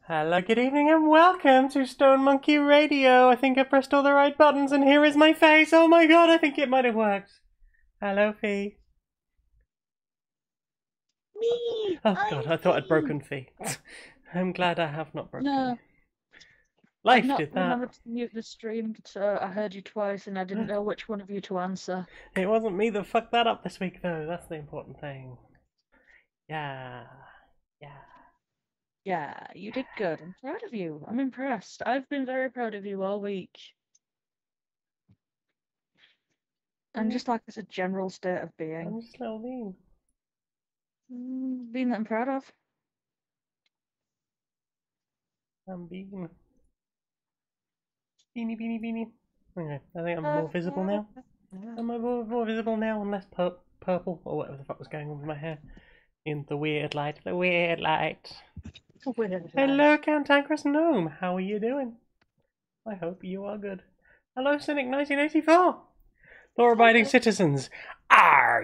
Hello, good evening, and welcome to Stone Monkey Radio. I think I pressed all the right buttons, and here is my face. Oh my god, I think it might have worked. Hello, Fee. Me! Oh god, I thought I'd broken Fee. I'm glad I have not broken. No. Life I've not did that. remembered to mute the stream, so I heard you twice and I didn't know which one of you to answer. It wasn't me that fucked that up this week, though. That's the important thing. Yeah. Yeah, you did good. I'm proud of you. I'm impressed. I've been very proud of you all week. And just like as a general state of being. I'm just a little mean. Being that I'm proud of. I'm bean. Beanie, beanie, beanie. Okay, I think I'm more visible now. Am I more visible now and less purple? Or whatever the fuck was going on with my hair. In the weird light. The weird light. Hello, Cantankerous Gnome. How are you doing? I hope you are good. Hello, Cynic1984. Law-abiding citizens.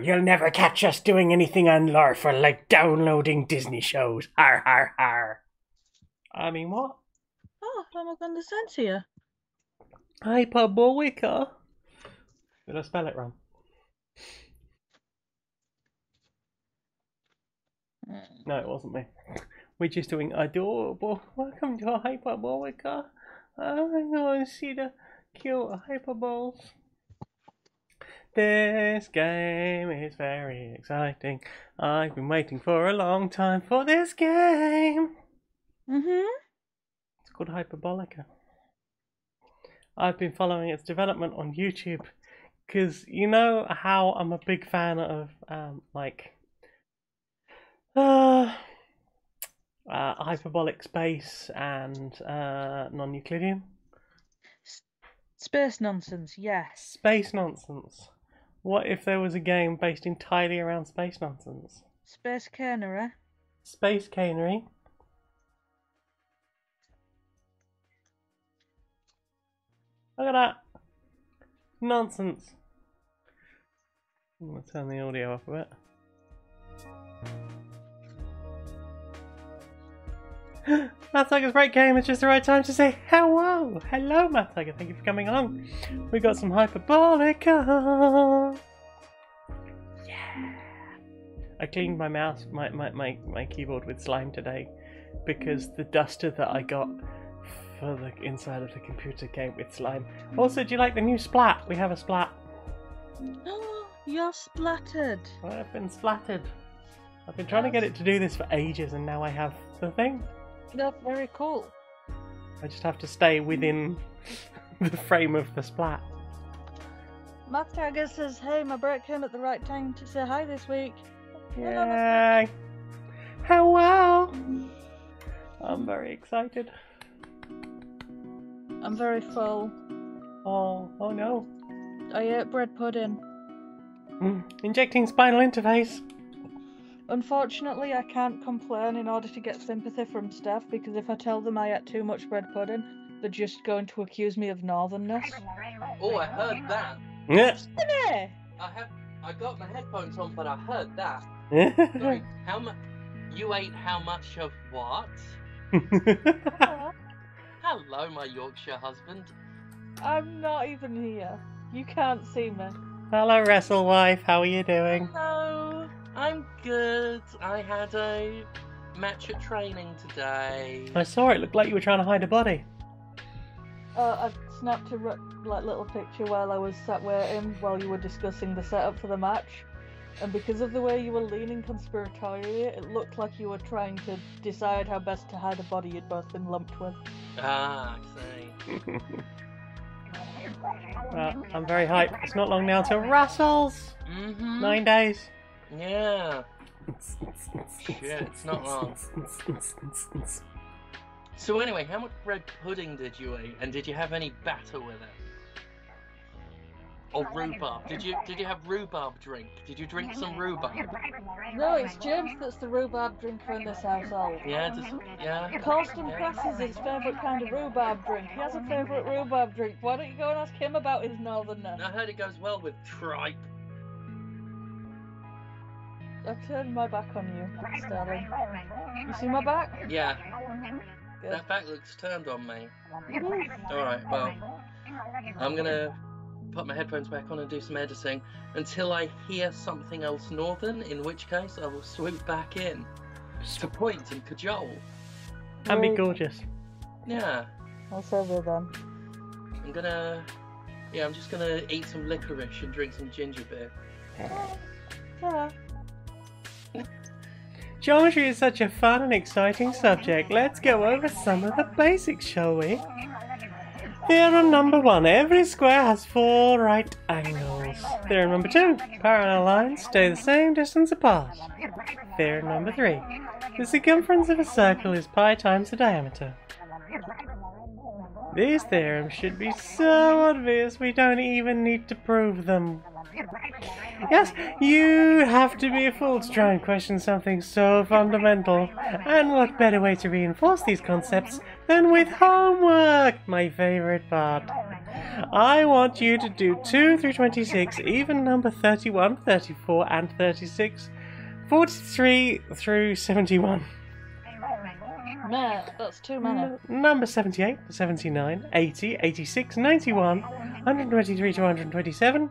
You'll never catch us doing anything unlawful like downloading Disney shows. Har, har, har. I mean, what? Oh, I'm not going to sense here. Hyperbolica. Did I spell it wrong? No, it wasn't me. We're just doing adorable. Welcome to Hyperbolica. I'm going to see the cute hyperballs. This game is very exciting. I've been waiting for a long time for this game. It's called Hyperbolica. I've been following its development on YouTube because you know how I'm a big fan of hyperbolic space and non-Euclidean. Space nonsense, yes. Space nonsense. What if there was a game based entirely around space nonsense? Space canery. Space canery. Look at that. Nonsense. I'm going to turn the audio up a bit. Matt Tiger's break game. It's just the right time to say hello. Hello, Matt Tiger. Thank you for coming along. We got some Hyperbolica. Yeah. I cleaned my mouse, my keyboard with slime today because the duster that I got for the inside of the computer came with slime. Also, do you like the new splat? We have a splat. Oh, you're splattered. I've been splattered. I've been trying to get it to do this for ages, and now I have the thing. That's very cool. I just have to stay within the frame of the splat. Matt Tiger says, hey, my break came at the right time to say hi this week. Yay! Hello! I'm very excited. I'm very full. Oh no. I ate bread pudding. Injecting spinal interface. Unfortunately, I can't complain in order to get sympathy from staff because if I tell them I ate too much bread pudding, they're just going to accuse me of northernness. Oh, I heard that. Yeah. I got my headphones on, but I heard that. Sorry, how much? You ate how much of what? Hello, my Yorkshire husband. I'm not even here. You can't see me. Hello, Wrestle Wife. How are you doing? Hello. I'm good. I had a match at training today. I saw it. Looked like you were trying to hide a body. I snapped a little picture while I was sat waiting while you were discussing the setup for the match. And because of the way you were leaning conspiratorially, it looked like you were trying to decide how best to hide a body you'd both been lumped with. Ah, I see. I'm very hyped. It's not long now till Russell's. 9 days. Yeah. Shit, it's not long. So anyway, how much bread pudding did you eat, and did you have any batter with it? Or rhubarb? Did you have rhubarb drink? Did you drink some rhubarb? No, it's James that's the rhubarb drinker in this household. Yeah, yeah. Colston Press is his favourite kind of rhubarb drink. He has a favourite rhubarb drink. Why don't you go and ask him about his northernness? I heard it goes well with tripe. I've turned my back on you, Sterling. You see my back? Yeah. Good. That back looks turned on me. Alright, well, I'm gonna put my headphones back on and do some editing until I hear something else northern, in which case I will swoop back in to point and cajole. And be Right. gorgeous. Yeah, I'll serve you then. I'm just gonna eat some licorice and drink some ginger beer. Yeah. Geometry is such a fun and exciting subject. Let's go over some of the basics, shall we? Theorem number 1. Every square has 4 right angles. Theorem number 2. Parallel lines stay the same distance apart. Theorem number 3. The circumference of a circle is pi times the diameter. These theorems should be so obvious we don't even need to prove them. Yes, you have to be a fool to try and question something so fundamental. And what better way to reinforce these concepts than with homework, my favourite part. I want you to do 2 through 26, even number 31, 34 and 36, 43 through 71. Man, that's too many. Number 78, 79, 80, 86, 91, 123 to 127,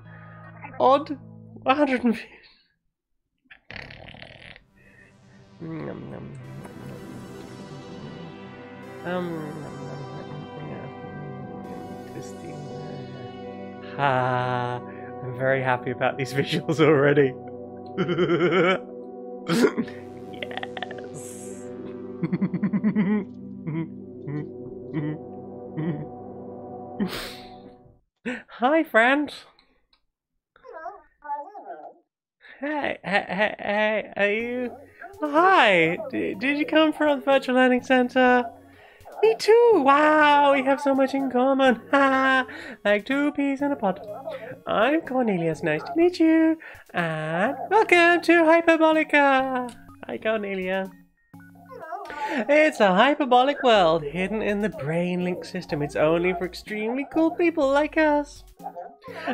odd, 150. I'm very happy about these visuals already. Yes. Hi, friend. Hey, are you... Oh, hi, did you come from the Virtual Learning Center? Me too! Wow, we have so much in common! Like 2 peas in a pod. I'm Cornelius, nice to meet you, and welcome to Hyperbolica! Hi, Cornelia. It's a hyperbolic world hidden in the brain link system. It's only for extremely cool people like us.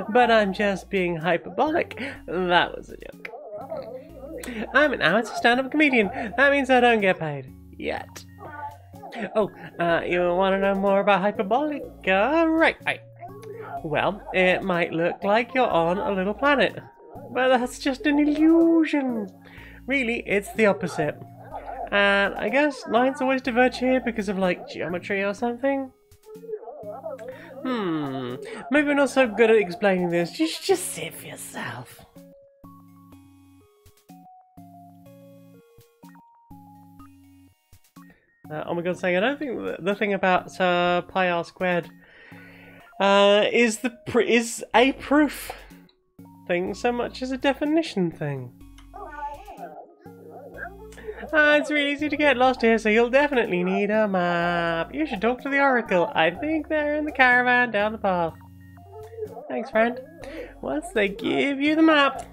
But I'm just being hyperbolic. That was a joke. I'm an amateur stand-up comedian. That means I don't get paid. Yet. Oh, you want to know more about Hyperbolica? Right. Well, it might look like you're on a little planet. But that's just an illusion. Really, it's the opposite. And I guess lines always diverge here because of, like, geometry or something? Maybe we're not so good at explaining this. You should just see it for yourself. Oh my god, saying I don't think the thing about pi r squared is a proof thing so much as a definition thing. It's really easy to get lost here, so you'll definitely need a map. You should talk to the Oracle. I think they're in the caravan down the path. Thanks, friend. Once they give you the map,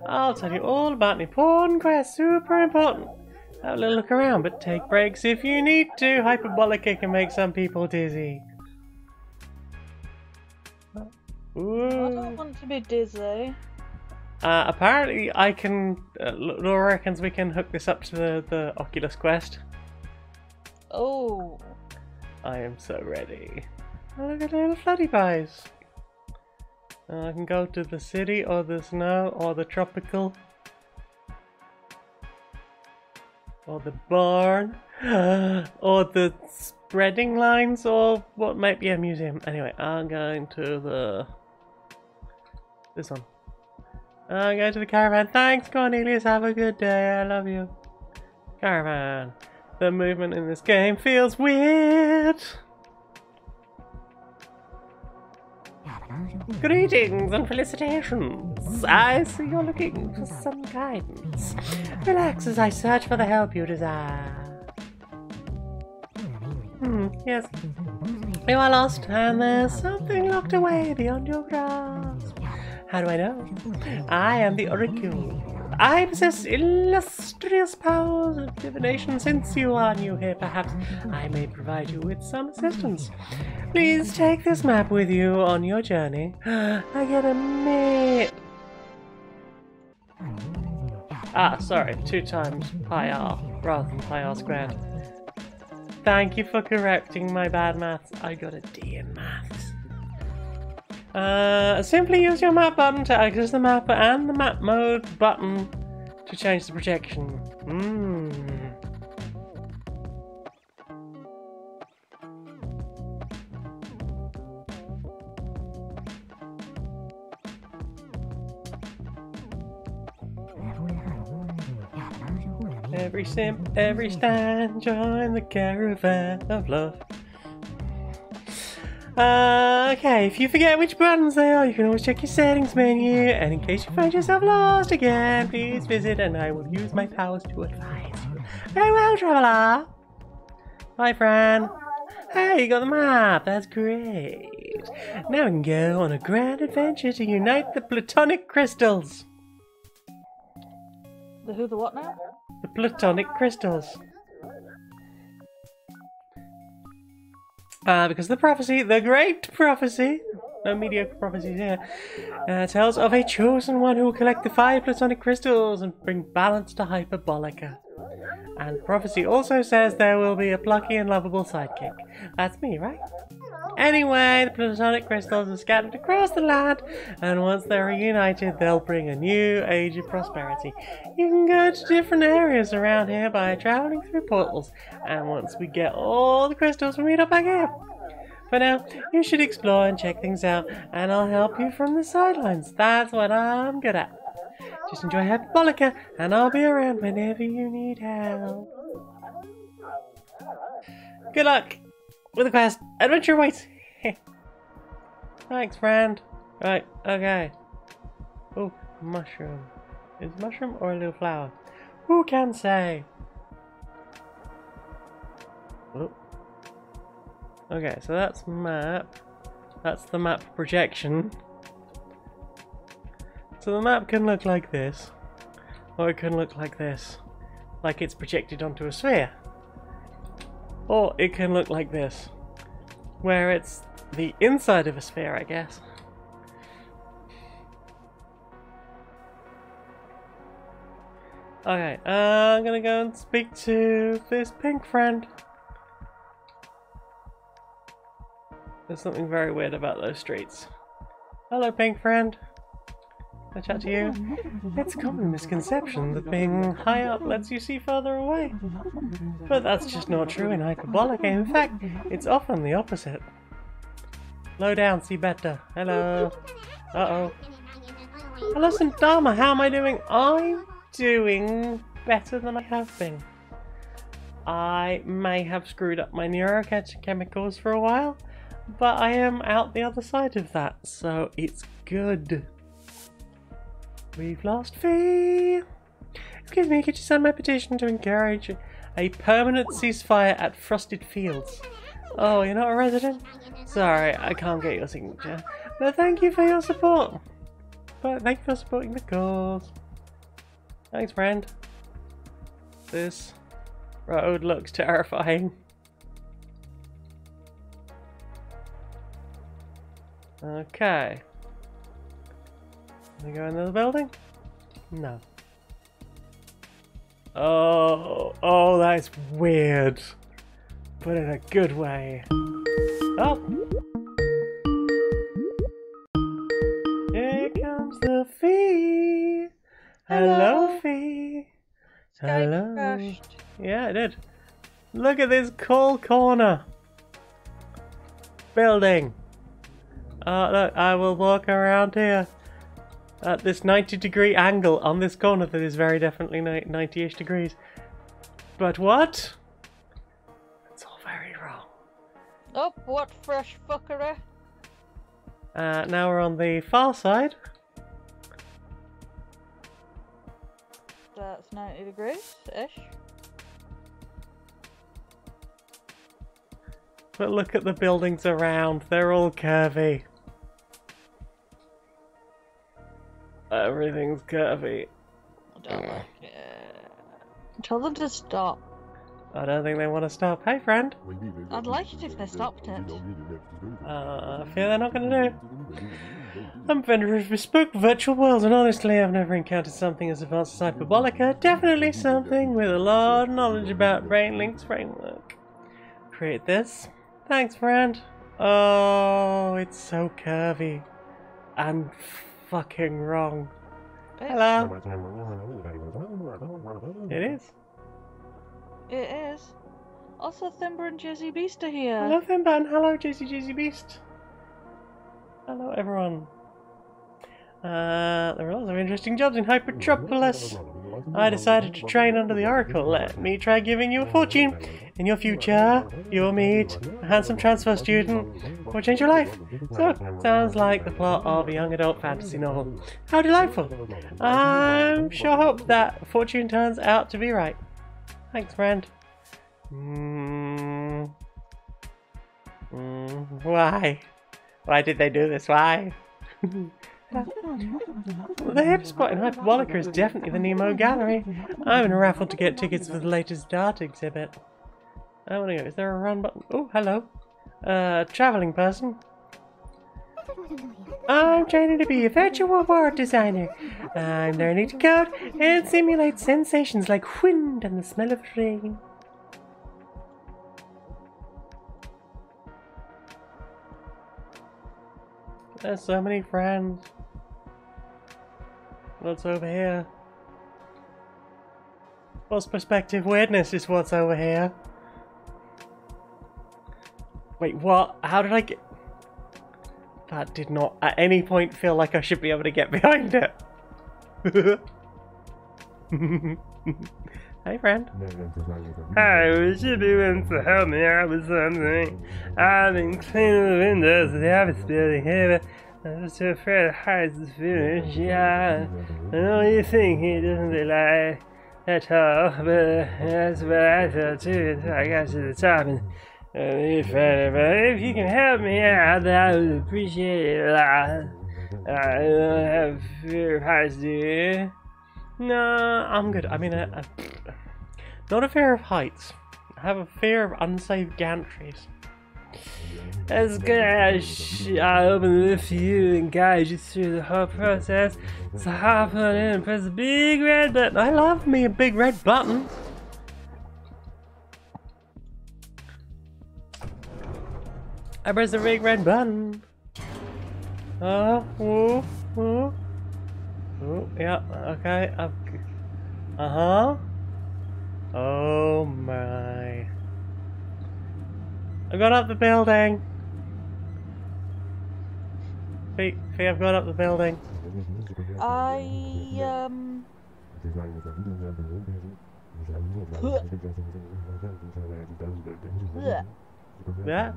I'll tell you all about an important quest. Super important. Have a little look around, but take breaks if you need to. Hyperbolica can make some people dizzy. Ooh. I don't want to be dizzy. Apparently I can, Laura reckons we can hook this up to the Oculus Quest. Oh. I am so ready. Oh, look at little floody pies. I can go to the city, or the snow, or the tropical. Or the barn. Or the spreading lines, or what might be a museum. Anyway, I'm going to this one. I'm going to the caravan. Thanks, Cornelius. Have a good day. I love you. Caravan. The movement in this game feels weird. Greetings and felicitations. I see you're looking for some guidance. Relax as I search for the help you desire. Yes. You are lost and there's something locked away beyond your grasp. How do I know? I am the Oracle. I possess illustrious powers of divination. Since you are new here, perhaps I may provide you with some assistance. Please take this map with you on your journey. I get a map. Sorry, 2 times pi r rather than pi r squared. Thank you for correcting my bad maths. I got a D in maths. Simply use your map button to access the map and the map mode button to change the projection. Every simp, every stand, join the caravan of love. Okay, if you forget which buttons they are, you can always check your settings menu, and in case you find yourself lost again, please visit and I will use my powers to advise you. Very well, traveller! Hi, Fran! Hey, you got the map! That's great! Now we can go on a grand adventure to unite the platonic crystals! The who, the what now? The platonic crystals. Because the prophecy, the great prophecy, no mediocre prophecies here, tells of a chosen one who will collect the 5 platonic crystals and bring balance to Hyperbolica. And prophecy also says there will be a plucky and lovable sidekick. That's me, right? Anyway, the platonic crystals are scattered across the land, and once they're reunited, they'll bring a new age of prosperity. You can go to different areas around here by traveling through portals, and once we get all the crystals, we'll meet up back here. For now, you should explore and check things out, and I'll help you from the sidelines. That's what I'm good at. Just enjoy Hyperbolica, and I'll be around whenever you need help. Good luck with the quest. Adventure awaits. Thanks, friend. Right, okay. Oh, mushroom. Is it a mushroom or a little flower? Who can say? Oh. Okay, so that's map. That's the map projection. So the map can look like this, or it can look like this, like it's projected onto a sphere. Or it can look like this, where it's the inside of a sphere, I guess. Okay, I'm gonna go and speak to this pink friend. There's something very weird about those streets. Hello, pink friend. Can I chat to you? It's a common misconception that being high up lets you see further away. But that's just not true in Hyperbolica. In fact, it's often the opposite. Low down, see better. Hello. Uh-oh. Hello, Santama, how am I doing? I'm doing better than I have been. I may have screwed up my neurochemicals for a while, but I am out the other side of that, so it's good. We've lost Fee. Excuse me, could you sign my petition to encourage a permanent ceasefire at Frosted Fields? Oh, you're not a resident? Sorry, I can't get your signature. But thank you for your support. But thank you for supporting the cause. Thanks, friend. This road looks terrifying. Okay. Can we go into the building? No. Oh, that's weird. But in a good way. Oh! Here comes the Fee! Hello, Fee! Hello! Crashed. Yeah, it did. Look at this cool corner! Building! Look, I will walk around here at this 90-degree angle on this corner that is very definitely 90-ish degrees. But what? It's all very wrong. Oh, what fresh fuckery? Now we're on the far side. That's 90 degrees-ish. But look at the buildings around, they're all curvy. Everything's curvy. I don't like it. Tell them to stop. I don't think they want to stop. Hey, friend. I'd like it if they stopped it. I fear they're not going to do. I'm a vendor of bespoke virtual worlds, and honestly, I've never encountered something as advanced as Hyperbolica. Definitely something with a lot of knowledge about Brainlink's framework. create this. Thanks, friend. Oh, it's so curvy. And fucking wrong. Hello. It is. It is. Also, Thimber and Jizzy Beast are here. Hello, Thimber, and hello, Jizzy Beast. Hello, everyone. There are lots of interesting jobs in Hypertropolis. I decided to train under the Oracle. Let me try giving you a fortune. In your future, you will meet a handsome transfer student who will change your life. So, sounds like the plot of a young adult fantasy novel. How delightful. I'm sure hope that fortune turns out to be right. Thanks, friend. Why? Why did they do this? Why? The hip spot in Hyperbolica is definitely the Nemo Gallery. I'm in a raffle to get tickets for the latest art exhibit. I want to go. Is there a run button? Oh, hello. Traveling person. I'm training to be a virtual art designer. I'm learning to code and simulate sensations like wind and the smell of rain. There's so many friends. What's over here? What's perspective weirdness is what's over here. Wait, what? How did I get... That did not at any point feel like I should be able to get behind it. Hey, friend. Hi, would you be willing to help me out with something? I've been cleaning the windows of the office building here, but I'm just too afraid the house is finished. Yeah, I know you think he doesn't look like at all, but that's what I thought too until I got to the top and if you can help me out, I would appreciate it a lot. I don't have fear of heights, do you? No, I'm good. I mean, not a fear of heights. I have a fear of unsafe gantries. That's good. I'll open it for you and guide you through the whole process. So hop on in and press the big red button. I love me a big red button. I press the big red button. Oh, yeah, okay. Oh my. I got up the building. Fee, I've got up the building. Yeah. Yeah.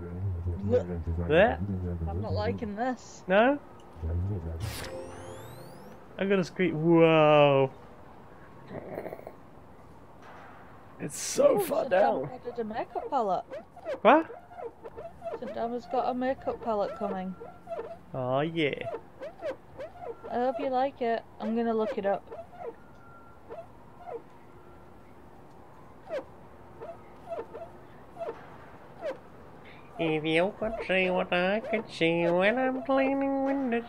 I'm not liking this. No? I'm gonna scream. Whoa. It's so far down. I did a makeup palette. What? Sadama's got a makeup palette coming. Oh yeah. I hope you like it. I'm gonna look it up. If you could see what I could see when I'm cleaning windows.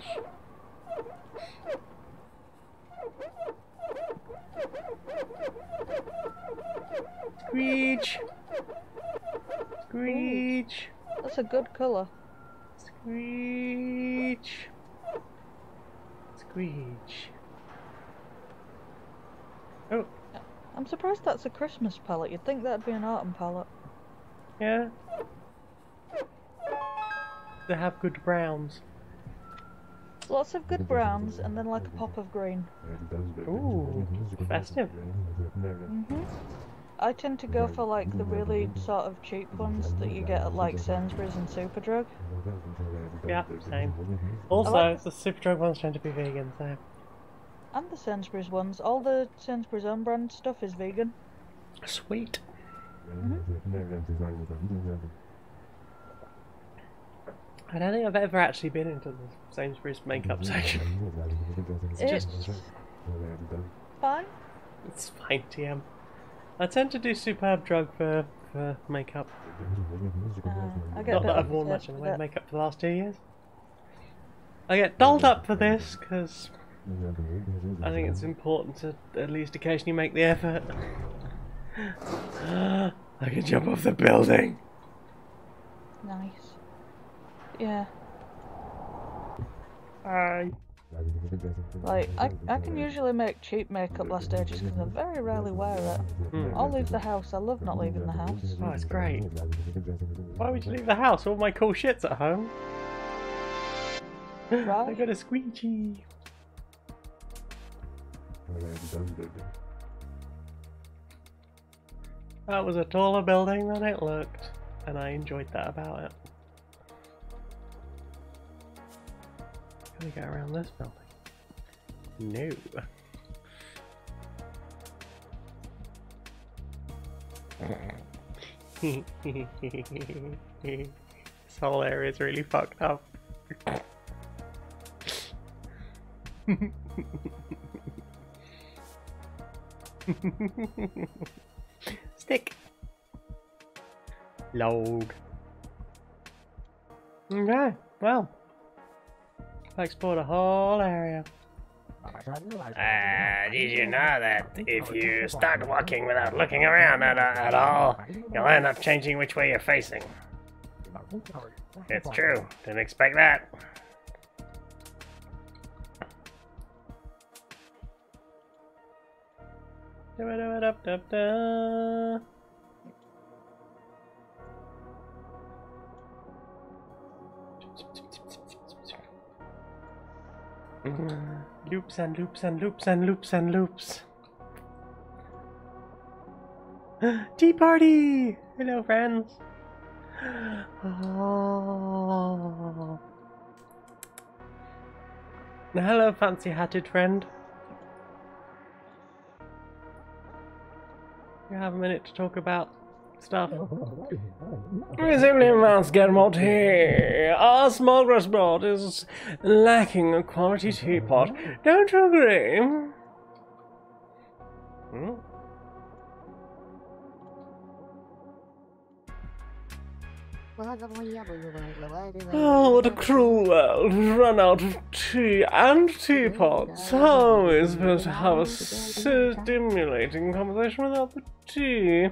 Screech! Screech! That's a good colour. Screech! Screech! Oh, I'm surprised that's a Christmas palette. You'd think that'd be an autumn palette. yeah. They have good browns. Lots of good browns and then like a pop of green. Ooh, festive. I tend to go for like the really sort of cheap ones that you get at like Sainsbury's and Superdrug. Yeah, same. Also, like- the Superdrug ones tend to be vegan, so. And the Sainsbury's ones. All the Sainsbury's own brand stuff is vegan. Sweet. I don't think I've ever actually been into the Sainsbury's makeup section. It's fine. It's fine, TM. I tend to do Superb Drug for makeup. I get Not that I've worn much in the way of makeup for the last 2 years. I get dolled up for this because I think it's important to at least occasionally make the effort. I can jump off the building. Nice. Yeah. Hi. Like, I can usually make cheap makeup last ages because I very rarely wear it. I'll leave the house. I love not leaving the house. Oh, it's great. Why would you leave the house? All my cool shit's at home. I Right? got a squeegee. That was a taller building than it looked, and I enjoyed that about it. Can we get around this building? No. This whole area is really fucked up. Stick. Log. Okay, well, I explored a whole area. Did you know that if you start walking without looking around at all, you'll end up changing which way you're facing? It's true. Didn't expect that. Da-ba-da-ba-da-ba-da. Loops and loops and loops and loops and loops. Tea party! Hello, friends. Oh. Hello, fancy-hatted friend. You have a minute to talk about stuff. We simply must get more tea. Our small restaurant is lacking a quality teapot. Don't you agree? Hmm? Oh, what a cruel world. We've run out of tea and teapots. How are we supposed to have a stimulating conversation without the tea?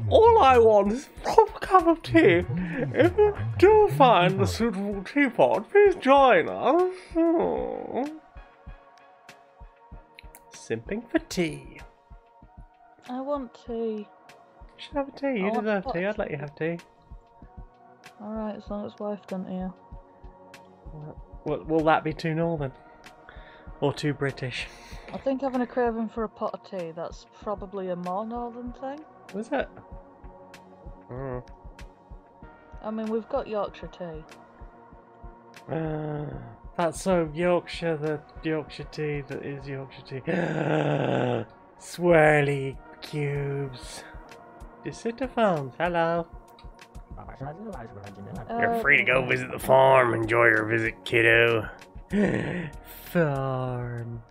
All I want is a proper cup of tea. If you do find a suitable teapot, please join us. Oh. Simping for tea. I want tea. You should have a tea. You I want deserve hot tea. I'd let you have tea. Alright, as long as wife done here. Will that be too northern? Or too British? I think having a craving for a pot of tea, that's probably a more northern thing. Was it? Oh. I mean, we've got Yorkshire tea. That's so Yorkshire, the Yorkshire tea that is Yorkshire tea. Swirly cubes. Deciphons, hello. You're free to go visit the farm. Enjoy your visit, kiddo. Farm.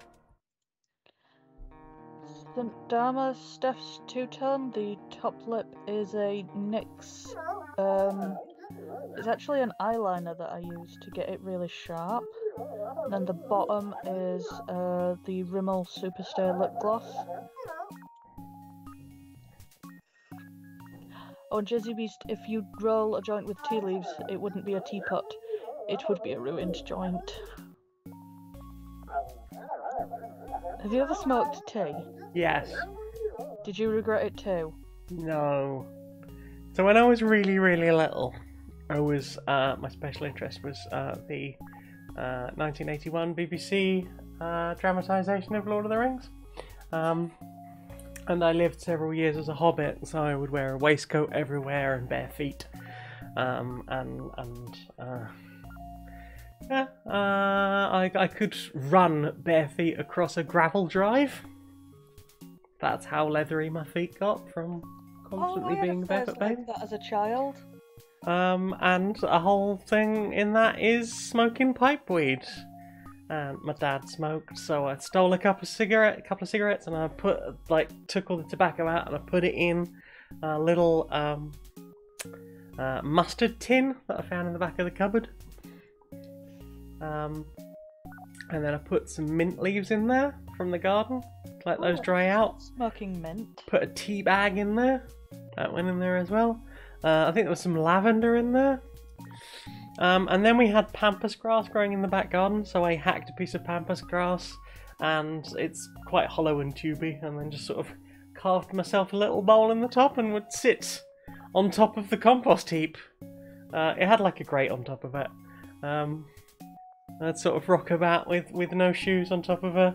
St. Dharma Steph's two-tone, the top lip is a NYX. It's actually an eyeliner that I use to get it really sharp. And then the bottom is the Rimmel Superstay lip gloss. Oh, and Jizzy Beast, if you roll a joint with tea leaves, it wouldn't be a teapot. It would be a ruined joint. Have you ever smoked tea? Yes. Did you regret it too? No. So when I was really, really little, I was my special interest was the 1981 BBC dramatisation of Lord of the Rings. And I lived several years as a hobbit, so I would wear a waistcoat everywhere and bare feet. I could run bare feet across a gravel drive. That's how leathery my feet got from constantly being a barefoot baby. That as a child. And a whole thing in that is smoking pipe weed. And my dad smoked, so I stole a couple of cigarettes, and I took all the tobacco out and I put it in a little mustard tin that I found in the back of the cupboard. And then I put some mint leaves in there from the garden to let those dry out. Smoking mint. Put a tea bag in there. That went in there as well. I think there was some lavender in there. And then we had pampas grass growing in the back garden, so I hacked a piece of pampas grass, and it's quite hollow and tubey, and then just sort of carved myself a little bowl in the top and would sit on top of the compost heap. It had like a grate on top of it. I'd sort of rock about with no shoes on top of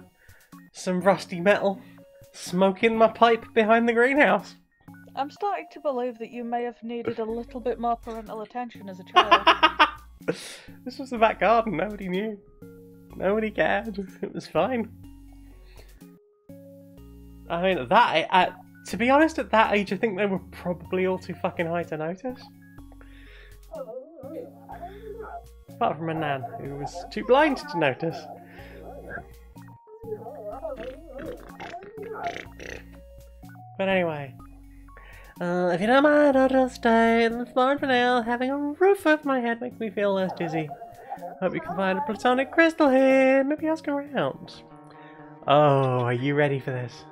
some rusty metal, smoking my pipe behind the greenhouse. I'm starting to believe that you may have needed a little bit more parental attention as a child. This was the back garden, nobody knew. Nobody cared, it was fine. I mean, to be honest, at that age, I think they were probably all too fucking high to notice. Apart from a nan, who was too blind to notice. But anyway, if you don't mind, I'll just stay in the barn for now. Having a roof over my head makes me feel less dizzy. Hope you can find a platonic crystal here. Maybe ask around. Oh, are you ready for this?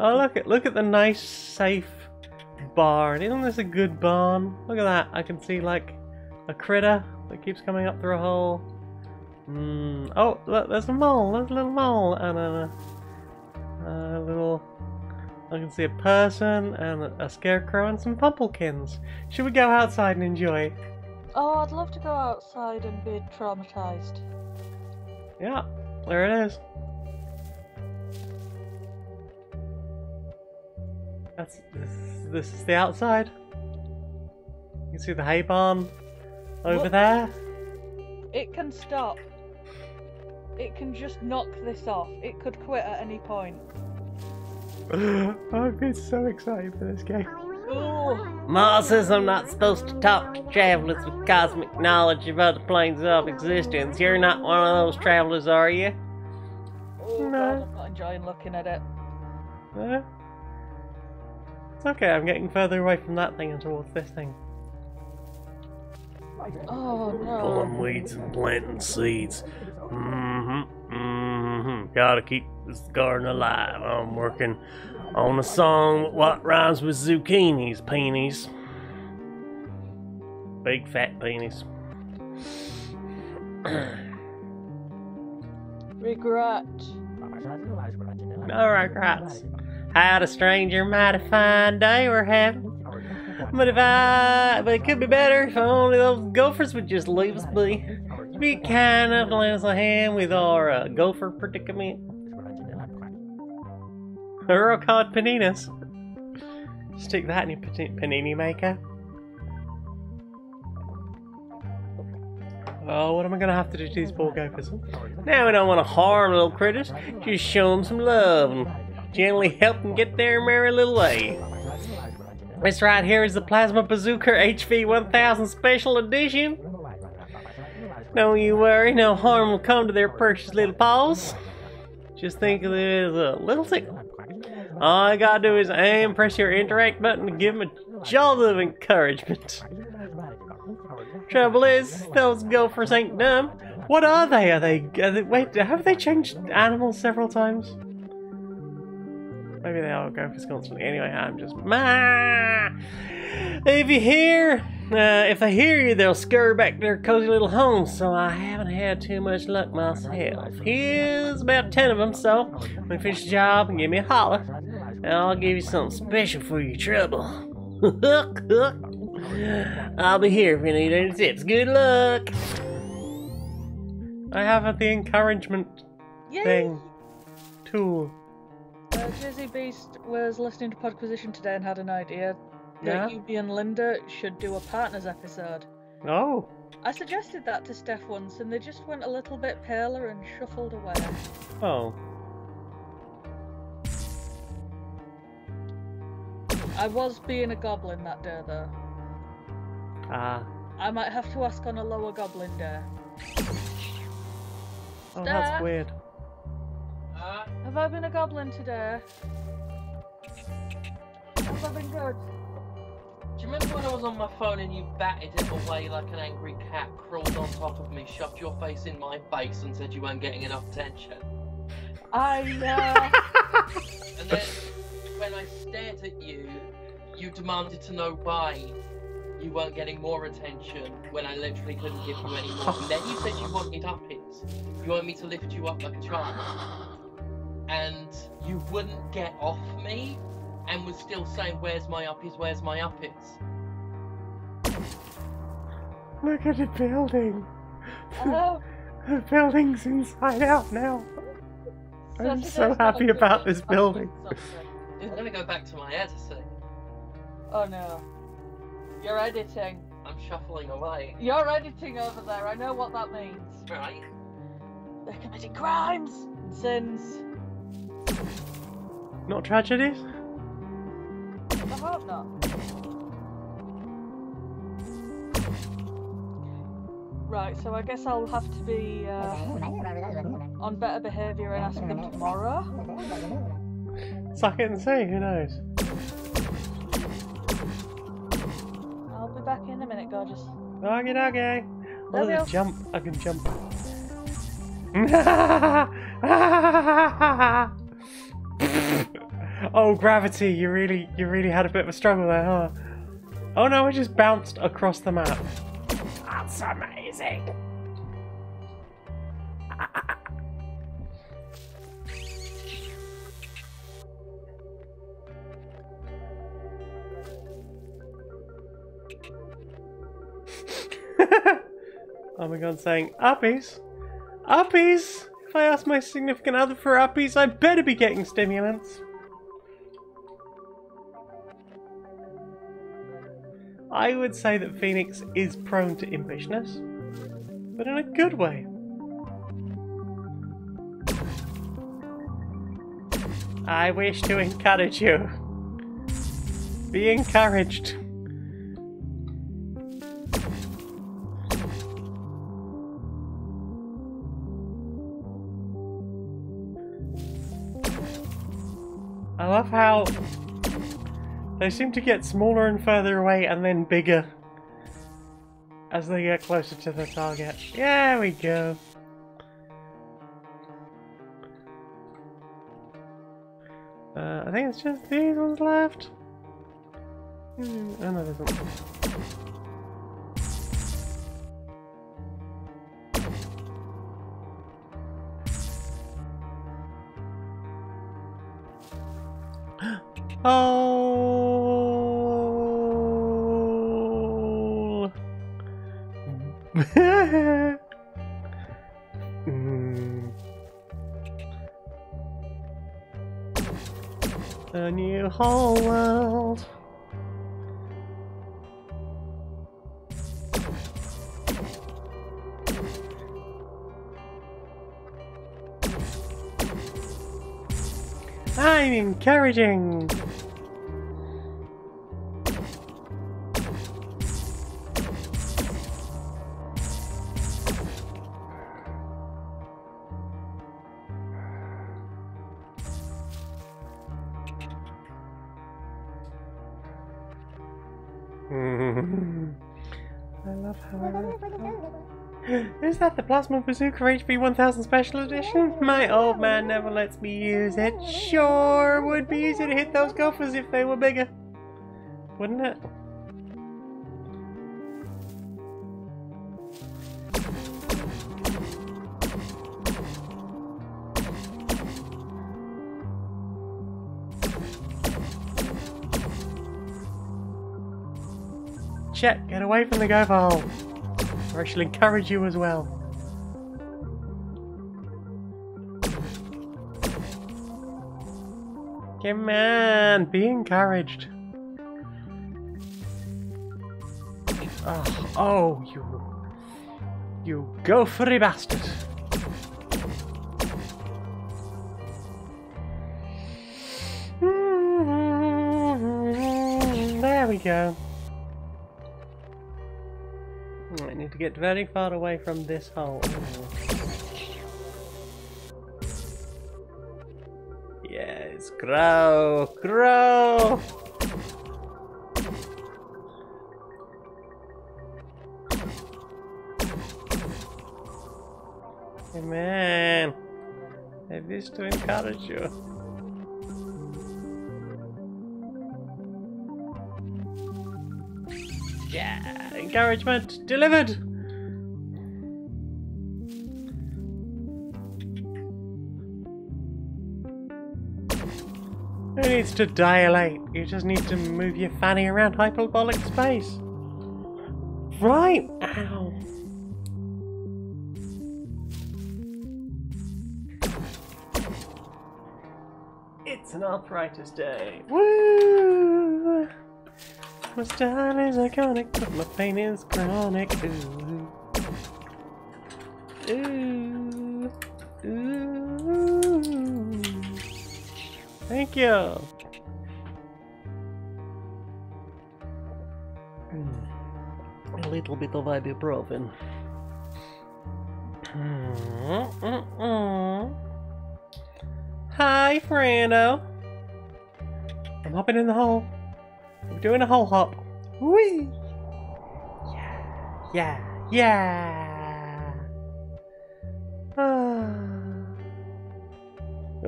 Oh, look at the nice, safe barn. Isn't this a good barn? Look at that. I can see like a critter that keeps coming up through a hole. Oh, look, there's a mole. There's a little mole and a little. I can see a person and a scarecrow and some pumpkins. Should we go outside and enjoy? Oh, I'd love to go outside and be traumatized. Yeah, there it is. This is the outside. You can see the hay barn over there. It can stop. It can just knock this off. It could quit at any point. I've been so excited for this game. Ooh. Ma says I'm not supposed to talk to travelers with cosmic knowledge of other planes of existence. You're not one of those travelers, are you? Oh, No. God, I'm not enjoying looking at it. It's okay, I'm getting further away from that thing and towards this thing. Oh no. Pulling weeds and planting seeds. Gotta keep this garden alive. I'm working on a song what rhymes with zucchinis, peonies. Big fat peonies. Regret. No regrets. Had a stranger mighty fine day we're having. But it could be better if only those gophers would just leave us be. Be kind enough to lend us a hand with our gopher predicament. We're called paninas. Stick that in your panini maker. Oh, what am I gonna have to do to these poor gophers? Now we don't want to harm little critters. Just show them some love and gently help them get their merry little way. This right here is the Plasma Bazooka HV 1000 Special Edition. Don't you worry, no harm will come to their precious little paws. Just think of it as a little tickle. All you gotta do is aim, press your interact button to give them a jolt of encouragement. Trouble is, those gophers ain't dumb. What are they? Wait, have they changed animals several times? Maybe they are gophers constantly. Anyway, I'm just If they hear you, they'll scurry back to their cozy little homes, so I haven't had too much luck myself. Here's about 10 of them, so when you finish the job, give me a holler, and I'll give you something special for your trouble. I'll be here if you need any tips. Good luck! I have the encouragement Yay! thing tool. Jizzy Beast was listening to Podquisition today and had an idea Yeah? that you and Linda should do a partners episode. Oh, I suggested that to Steph once and they just went a little bit paler and shuffled away. oh. I was being a goblin that day though. Ah. I might have to ask on a lower goblin day. Oh, that's Steph? weird. Have I been a goblin today? Have I been good? Do you remember when I was on my phone and you batted it away like an angry cat, crawled on top of me, shoved your face in my face and said you weren't getting enough attention? I And then when I stared at you, you demanded to know why you weren't getting more attention when I literally couldn't give you any more. And then you said you wanted uppies. You wanted me to lift you up like a child. And you wouldn't get off me and was still saying, where's my uppies, where's my uppies? Look at the building. know. The building's inside out now. I'm so today's happy not about good. this building. I'm gonna go back to my editing. Oh no. You're editing. I'm shuffling away. You're editing over there. I know what that means. Right? They're committing crimes and sins. Not tragedies? I hope not. Right, so I guess I'll have to be on better behaviour and ask them tomorrow. Suck it and see, who knows? I'll be back in a minute, gorgeous. Doggy doggy. Love you. Jump. I can jump. Oh, gravity! You really had a bit of a struggle there, huh? Oh no, I just bounced across the map. That's amazing. Oh my god, saying uppies? Uppies? If I ask my significant other for uppies, I better be getting stimulants. I would say that Phoenix is prone to impishness, but in a good way. I wish to encourage you. Be encouraged. I love how they seem to get smaller and further away and then bigger as they get closer to the target. There we go. I think it's just these ones left. Oh no, there's one. Oh. A new whole world. I'm encouraging. I love how Is that the Plasma Bazooka HP 1000 Special Edition? My old man never lets me use it. Sure would be easy to hit those gophers if they were bigger. Wouldn't it? Chet, get away from the gopher hole, or I shall encourage you as well. Come on, be encouraged. Oh, you gophery bastard. There we go. I need to get very far away from this hole. Yes, grow, grow! did this to encourage you. Yeah, encouragement delivered. Who needs to dilate? You just need to move your fanny around hyperbolic space. Right. Ow. It's an arthritis day. Woo! My style is iconic, but my pain is chronic. Ooh. Ooh. Ooh. Thank you. A little bit of ibuprofen. Hi, Frando. I'm hopping in the hole. I'm doing a hole hop. Whee! Yeah, yeah, yeah.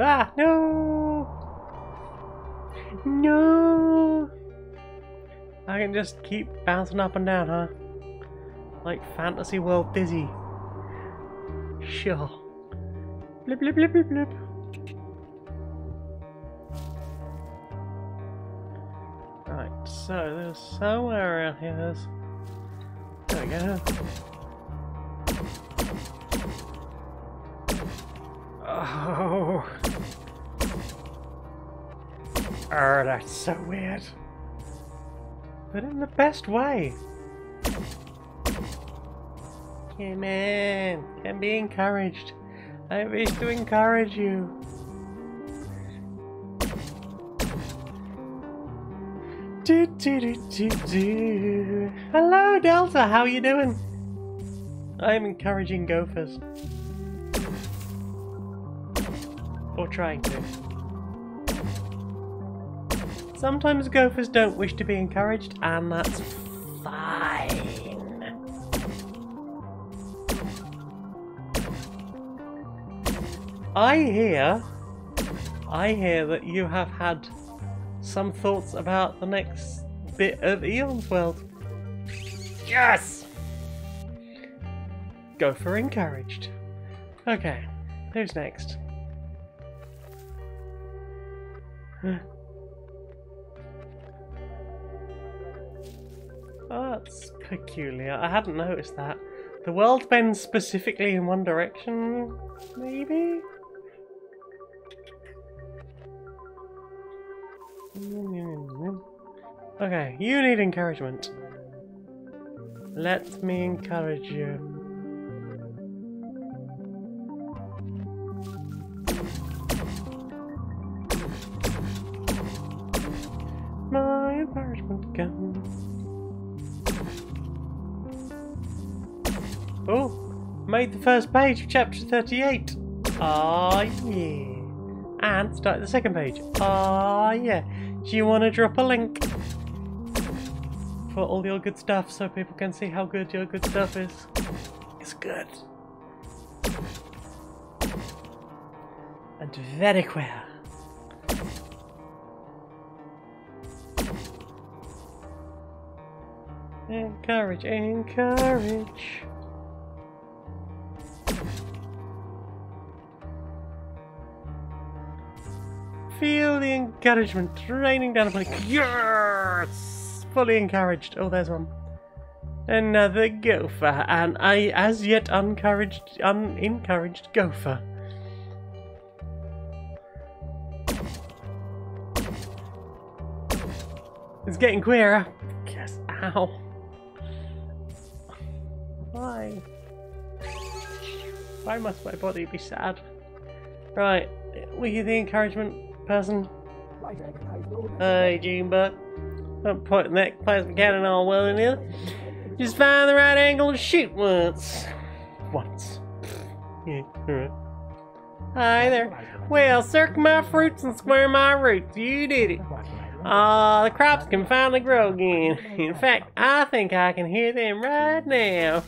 Ah, no! No! I can just keep bouncing up and down, huh? Like Fantasy World Dizzy. Sure. Blip, blip, blip, blip, blip. Right, so there's somewhere around here. There we go. Oh. Oh, that's so weird. But in the best way. Come on, can be encouraged. I wish to encourage you. Do, do, do, do, do. Hello, Delta. How you doing? I'm encouraging gophers. Or trying to. Sometimes gophers don't wish to be encouraged, and that's fine. I hear that you have had some thoughts about the next bit of Eon's World. Yes! Gopher encouraged. Okay, who's next? Oh, that's peculiar. I hadn't noticed that. The world bends specifically in one direction, maybe? Okay, you need encouragement. Let me encourage you. My encouragement comes. Oh, made the first page of chapter 38. Ah, yeah. And start the second page. Ah, yeah. Do you want to drop a link for all your good stuff so people can see how good your good stuff is? It's good. And very queer. Encourage, encourage. Feel the encouragement raining down upon you. Yes! Fully encouraged. Oh, there's one. Another gopher. And I as yet unencouraged gopher. It's getting queerer. Yes. Ow. Why? Why must my body be sad? Right. Were you the encouragement person? Hey, Junebug. Don't point that plasma cannon all well in here. Just find the right angle and shoot once. Once. Yeah, alright. Hi there. Well, circle my fruits and square my roots. You did it. The crops can finally grow again. In fact, I think I can hear them right now.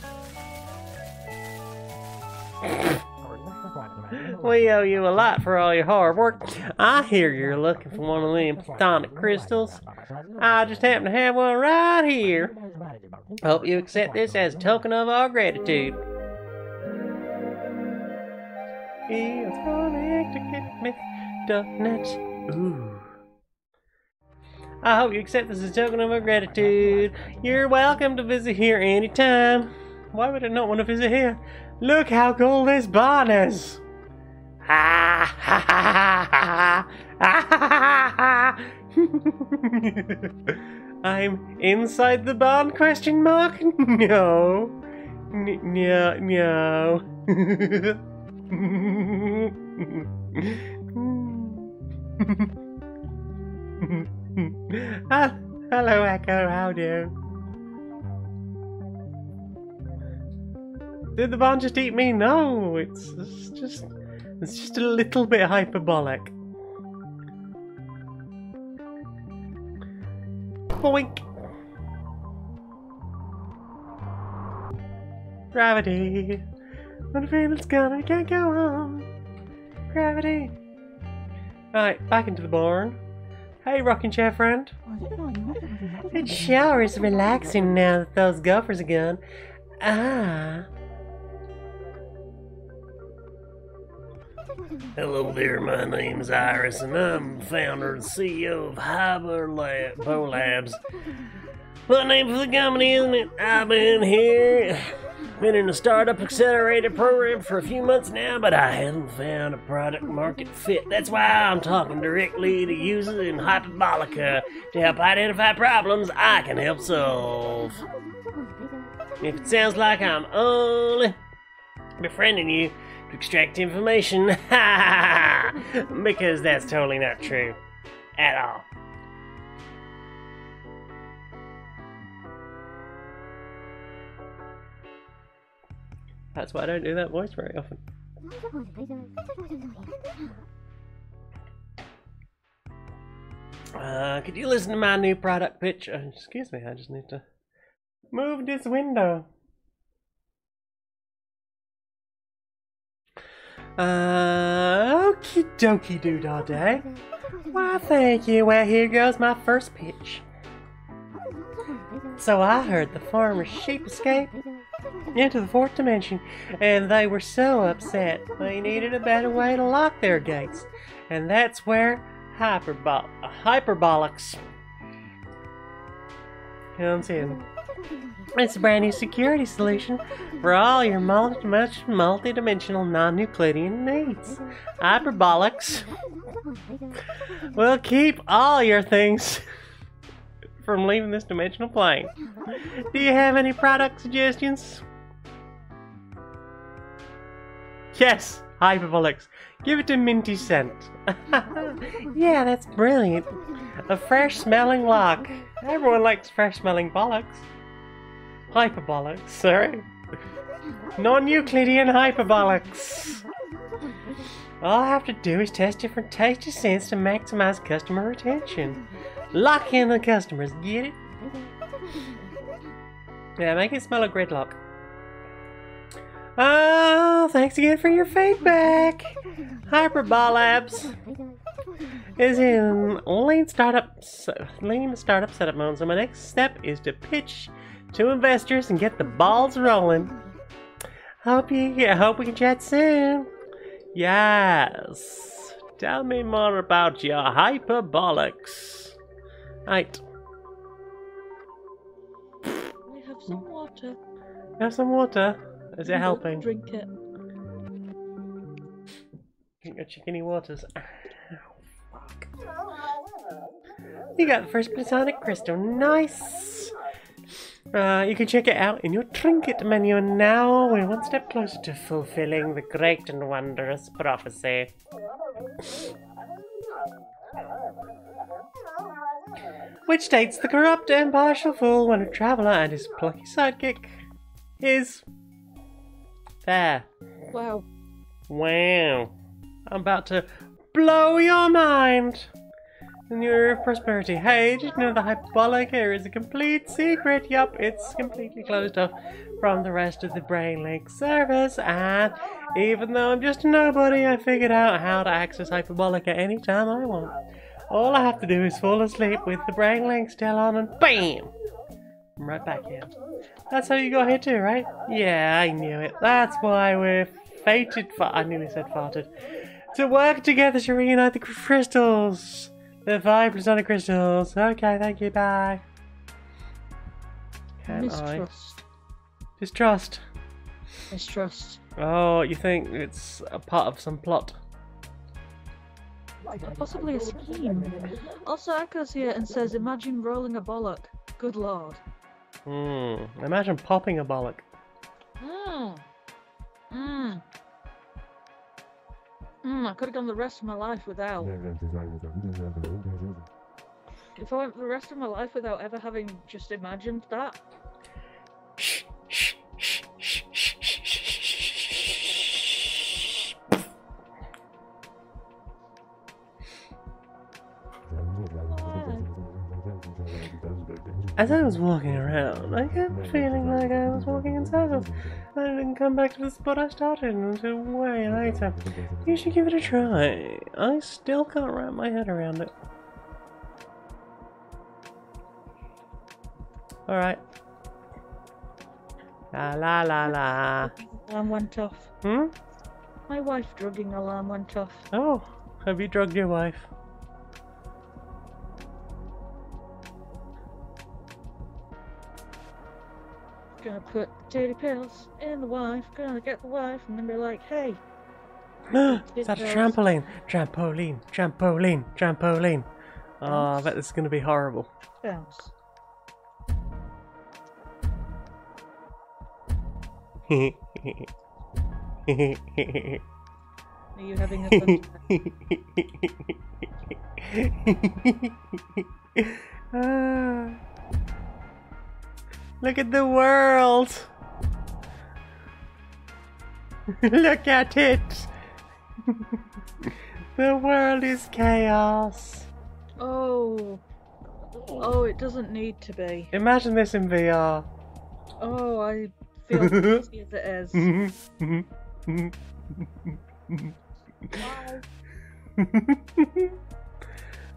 We owe you a lot for all your hard work. I hear you're looking for one of them platonic crystals. I just happen to have one right here. Hope you accept this as a token of our gratitude. It's going to get me donuts. Ooh. I hope you accept this as a token of our gratitude. You're welcome to visit here anytime. Why would I not want to visit here? Look how cool this barn is. Ha ha ha ha ha. I'm inside the barn, question mark? No. No. Hello, Echo. How do? Did the barn just eat me? No, it's just a little bit hyperbolic. Boink. Gravity. When I feel it's gone, I can't go on. Gravity. Right, back into the barn. Hey, rocking chair friend. It sure is relaxing now that those gophers are gone. Ah. Hello there, my name's Iris, and I'm founder and CEO of Hyperbolica. What name for the company, isn't it? I've been in the startup accelerator program for a few months now, but I haven't found a product market fit. That's why I'm talking directly to users in Hyperbolica to help identify problems I can help solve. If it sounds like I'm only befriending you to extract information, because that's totally not true at all. That's why I don't do that voice very often. Could you listen to my new product pitch? Excuse me, I just need to move this window. Okie dokie doo-dah-day. Why, thank you. Well, here goes my first pitch. So I heard the farmer's sheep escape into the fourth dimension, and they were so upset they needed a better way to lock their gates, and that's where Hyperbolics comes in. It's a brand new security solution for all your multi-dimensional non-Euclidean needs. Hyperbolics will keep all your things from leaving this dimensional plane. Do you have any product suggestions? Yes, Hyperbolics. Give it a minty scent. Yeah, that's brilliant. A fresh smelling lock. Everyone likes fresh smelling bollocks. Hyperbolics, sorry. Non-Euclidean hyperbolics. All I have to do is test different tasty scents to maximize customer retention. Lock in the customers, get it? Yeah, make it smell like gridlock. Oh, thanks again for your feedback. Hyperbolabs is in lean startup setup mode. So my next step is to pitch to investors and get the balls rolling. Hope we can chat soon. Yes. Tell me more about your hyperbolics. Right. I have some water. Have some water. Is it helping? Drink it. Drink your chickeny waters. Ow, fuck. You got the first platonic crystal. Nice. You can check it out in your trinket menu, and now we're one step closer to fulfilling the great and wondrous prophecy. Which states the corrupt and partial fool when a traveller and his plucky sidekick is there. Wow. Wow. I'm about to blow your mind. in your prosperity. Hey, did you know the Hyperbolica is a complete secret? Yup, it's completely closed off from the rest of the Brainlink service, and even though I'm just a nobody, I figured out how to access Hyperbolica anytime I want. All I have to do is fall asleep with the Brainlink still on, and BAM! I'm right back here. That's how you got here too, right? Yeah, I knew it. That's why we're fated for— I nearly said farted. To work together to reunite the crystals. The 5 platonic crystals. Okay, thank you, bye. Can Mistrust. Distrust. Mistrust. Oh, you think it's a part of some plot? Possibly a scheme. Also echoes here and says, imagine rolling a bollock. Good lord. Imagine popping a bollock. I could have gone the rest of my life without. If I went the rest of my life without ever having just imagined that. Shh, shh, shh, shh, shh, shh, shh. As I was walking around, I kept feeling like I was walking in circles. I didn't come back to the spot I started until way later. You should give it a try. I still can't wrap my head around it. Alright. La la la la. Alarm went off. My wife drugging alarm went off. Oh, have you drugged your wife? Gonna put dirty pills in the wife, gonna get the wife, and then be like, hey. Is that a trampoline? Trampoline, trampoline, trampoline. Oh, I bet this is gonna be horrible. Bounce. Are you having a fun time? Look at the world! Look at it! The world is chaos! Oh. Oh, it doesn't need to be. Imagine this in VR. Oh, I feel as easy as it is.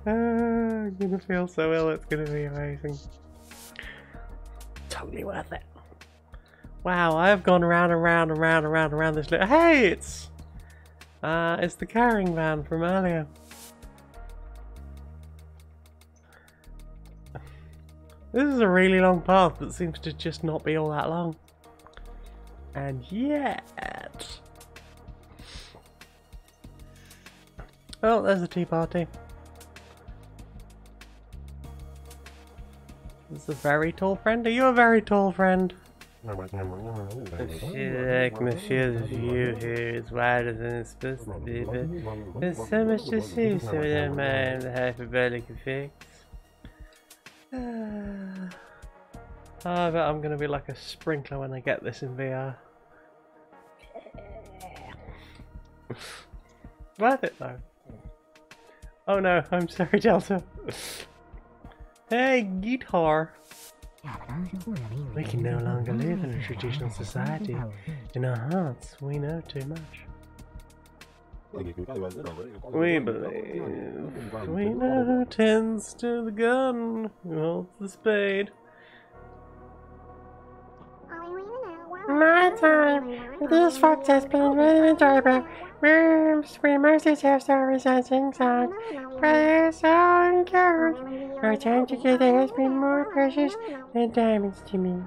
I'm gonna feel so ill, it's gonna be amazing. Totally worth it. Wow, I have gone round and round and round and round and round this little— hey, it's the carrying van from earlier. This is a really long path that seems to just not be all that long. And yet— oh, there's the tea party. This is a very tall friend. Are you a very tall friend? Monsieur, the view here is wider than it's supposed to be, but there's so much to see, so we don't mind the hyperbolic effects. I bet I'm gonna be like a sprinkler when I get this in VR. Worth it though. Oh no, I'm sorry, Delta. Hey, guitar! We can no longer live in a traditional society. In our hearts, we know too much. We believe. We know who tends to the gun, who holds the spade. My time! These folks has been really enjoyable. We mostly tell stories and sing songs. Prayers and carols. Our time together has been more precious than diamonds to me.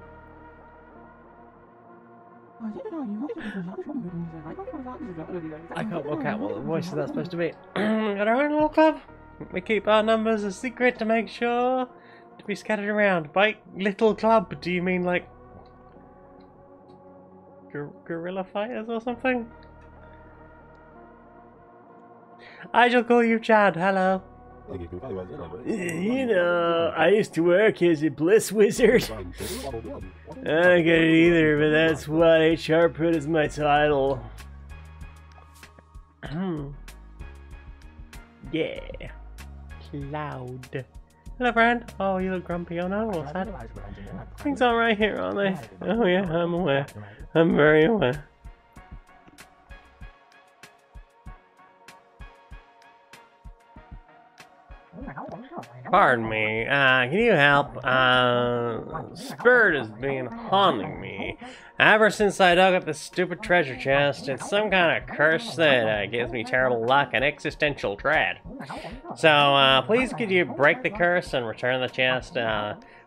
I can't work out what the voice is that supposed to be. Got our own little club. We keep our numbers a secret to make sure to be scattered around. By little club, do you mean like guerrilla fighters or something? I shall call you Chad. Hello. You know, I used to work as a bliss wizard. I don't get it either, but that's what HR put as my title. Yeah. loud. Hello, friend. Oh, you look grumpy. Oh no, what's that? Things aren't right here, aren't they? Oh yeah, I'm aware. I'm very aware. Pardon me, can you help? Spirit has been haunting me ever since I dug up this stupid treasure chest. It's some kind of curse that gives me terrible luck and existential dread. So, please could you break the curse and return the chest?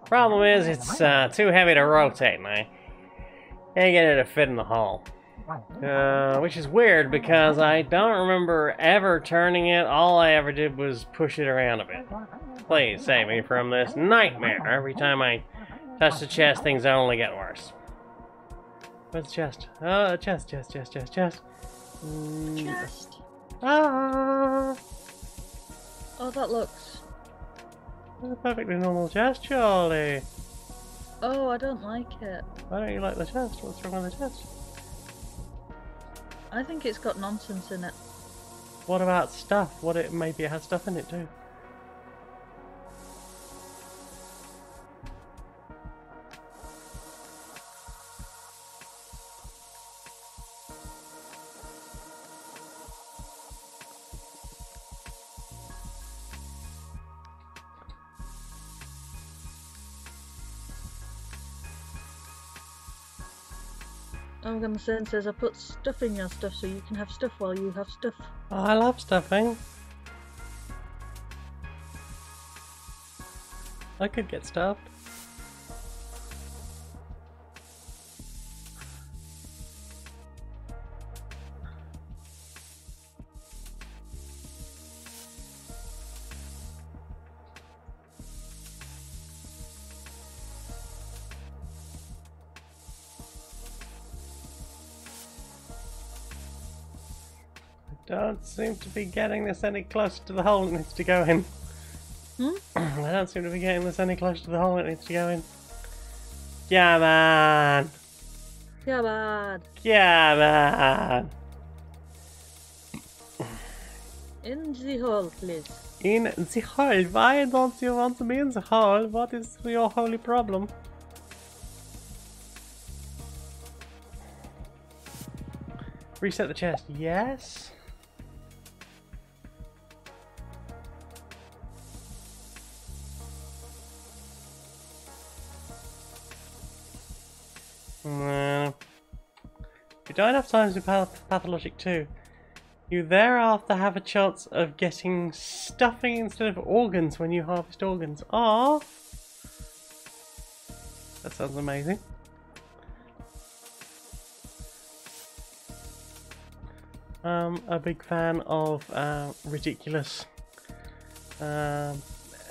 Problem is, it's too heavy to rotate, and I can't get it to fit in the hull. Which is weird because I don't remember ever turning it. All I ever did was push it around a bit. Please save me from this nightmare. Every time I touch the chest, things only get worse. Where's the chest? Oh, chest. Chest. Ah! Oh, that looks. It's a perfectly normal chest, surely. Oh, I don't like it. Why don't you like the chest? What's wrong with the chest? I think it's got nonsense in it. What about stuff? Maybe it has stuff in it too. I'm saying says I put stuff in your stuff so you can have stuff while you have stuff. Oh, I love stuffing. I could get stuffed. Don't seem to be getting this any closer to the hole it needs to go in. I don't seem to be getting this any closer to the hole it needs to go in. Come on! Come on! Come on! In the hole, please. In the hole? Why don't you want to be in the hole? What is your holy problem? Reset the chest. Yes? If you die enough times in Pathologic 2, you thereafter have a chance of getting stuffing instead of organs when you harvest organs. Ah, that sounds amazing. A big fan of ridiculous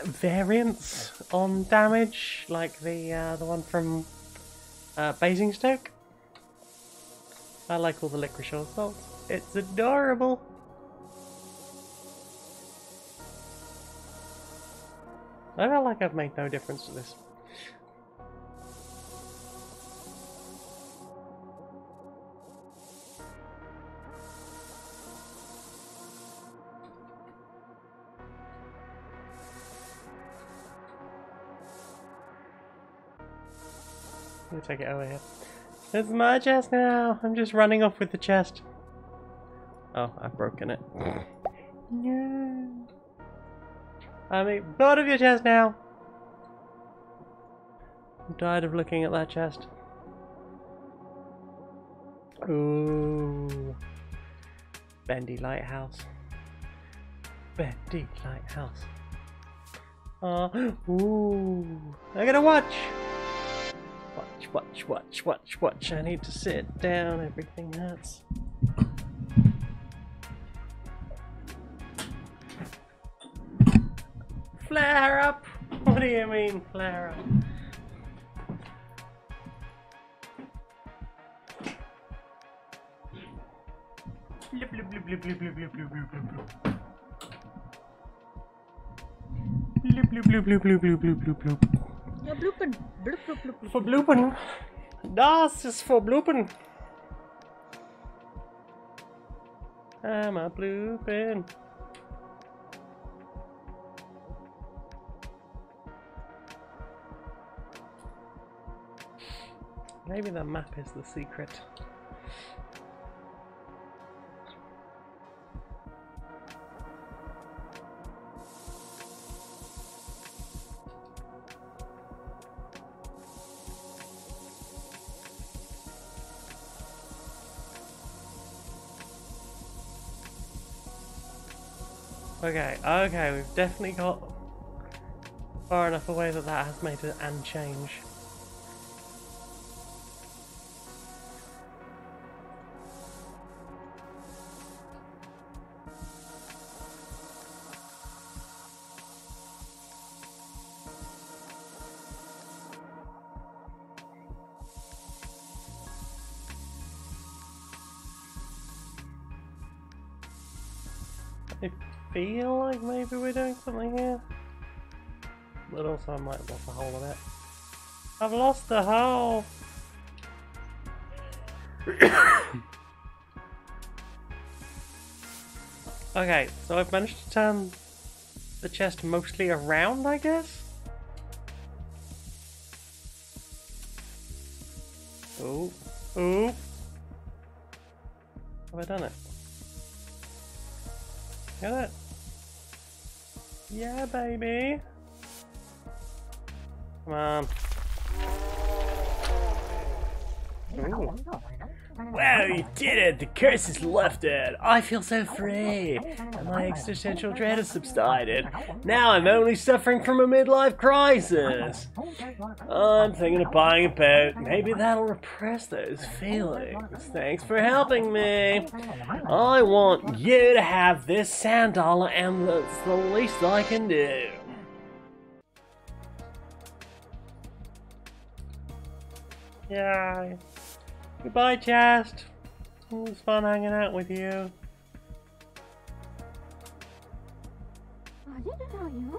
variants on damage, like the one from Basingstoke. I like all the licorice assaults. It's adorable. I feel like I've made no difference to this. Let me take it over here. It's my chest now! I'm just running off with the chest. Oh, I've broken it. No. I'm bored of your chest now! I'm tired of looking at that chest. Ooh. Bendy Lighthouse. Bendy Lighthouse. Oh, ooh. I gotta watch! Watch. I need to sit down. Everything hurts. Flare up? What do you mean, flare up? Blip, blip, blip, blip, blip, blip, blip, blip, blip, blip. Blip, blip, blip, blip, blip, blip, blip, blip, blip. Ja, bloopen. Bloop, bloop, bloop, bloop. For bloopen. Das ist for bloopen. I'm a blooping. Maybe the map is the secret. Okay, we've definitely got far enough away that that has made an change. I feel like maybe we're doing something here. But also I might have lost the whole of it. I've lost the whole! Okay, so I've managed to turn the chest mostly around, I guess? Oh, oh! Have I done it? Get it? Yeah, baby! Come on. Ooh. Wow, you did it! The curse is lifted! I feel so free! And my existential dread has subsided. Now I'm only suffering from a midlife crisis! I'm thinking of buying a boat. Maybe that'll repress those feelings. Thanks for helping me! I want you to have this sand dollar, and that's the least I can do. Yeah. Goodbye, Chast. It was fun hanging out with you.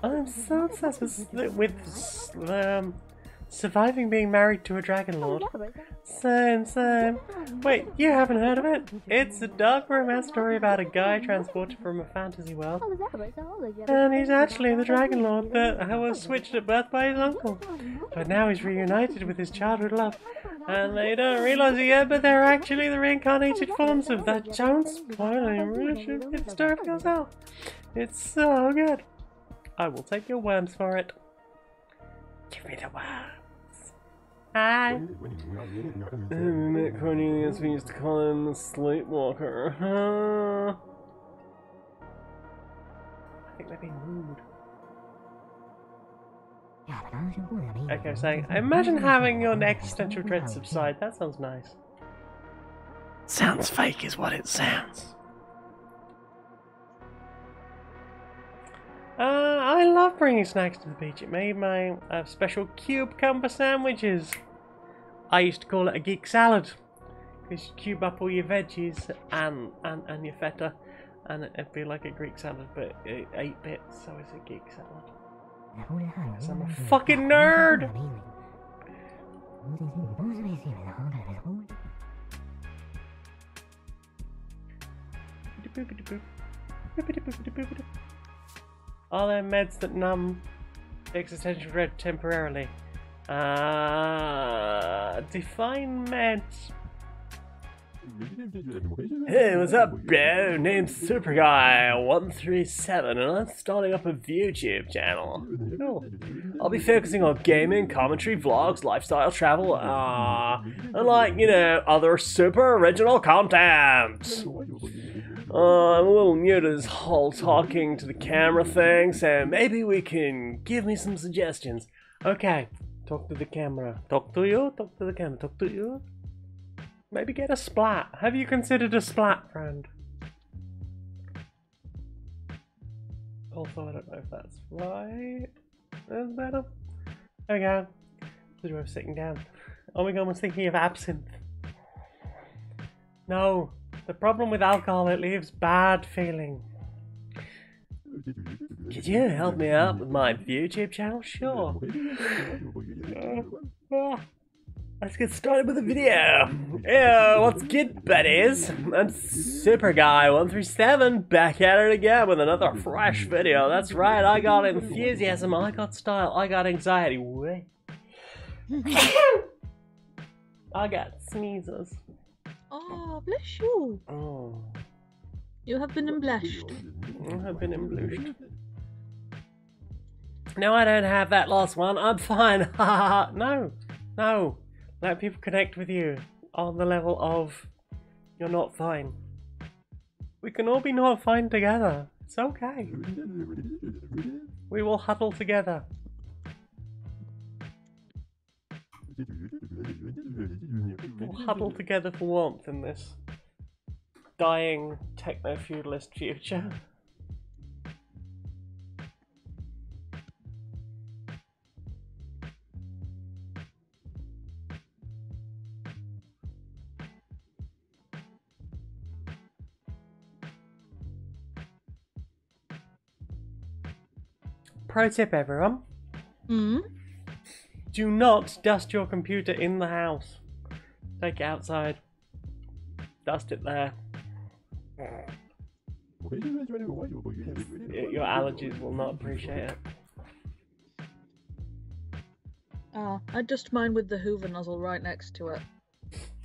I'm so obsessed with surviving being married to a dragon lord. Same. Wait, you haven't heard of it? It's a dark romance story about a guy transported from a fantasy world. And he's actually the dragon lord that was switched at birth by his uncle. But now he's reunited with his childhood love. And they don't realize it yet, but they're actually the reincarnated forms of that giant spoiling relationship story yourself. It's so good. I will take your worms for it. Give me the worms. Hi. Nick Cornelius, we used to call him the sleepwalker. I think they're being rude. Okay, saying, imagine having your existential dread subside. That sounds nice. Sounds fake is what it sounds. I love bringing snacks to the beach. It made my special cucumber sandwiches. I used to call it a geek salad. Because you cube up all your veggies and your feta, and it'd be like a Greek salad, but 8 bits, so it's a geek salad. Because I'm a fucking nerd! Are there meds that numb existential dread temporarily? Define meds. Hey, what's up, bro? Name's SuperGuy137, and I'm starting up a YouTube channel. Cool. I'll be focusing on gaming, commentary, vlogs, lifestyle, travel, and like, you know, other super original content. I'm a little new to this whole talking to the camera thing, so maybe we can give me some suggestions. Okay, talk to the camera. Talk to you, talk to the camera, talk to you. Maybe get a splat. Have you considered a splat, friend? Also, I don't know if that's right. That's better. There we go. Good way of sitting down. Oh my god, I was thinking of absinthe. No, the problem with alcohol, it leaves bad feeling. Could you help me out with my YouTube channel? Sure. Let's get started with the video. Yo, what's good, buddies? I'm SuperGuy137, back at it again with another fresh video. That's right, I got enthusiasm, I got style, I got anxiety. Wait. I got sneezes. Oh, bless you. Oh. You have been emblashed. I have been emblushed. No, I don't have that last one. I'm fine. No. No. Let people connect with you on the level of you're not fine. We can all be not fine together. It's okay. We will huddle together. We'll huddle together for warmth in this dying techno-feudalist future. Pro tip, everyone. Do not dust your computer in the house. Take it outside. Dust it there. Your allergies will not appreciate it. I dust mine with the Hoover nozzle right next to it.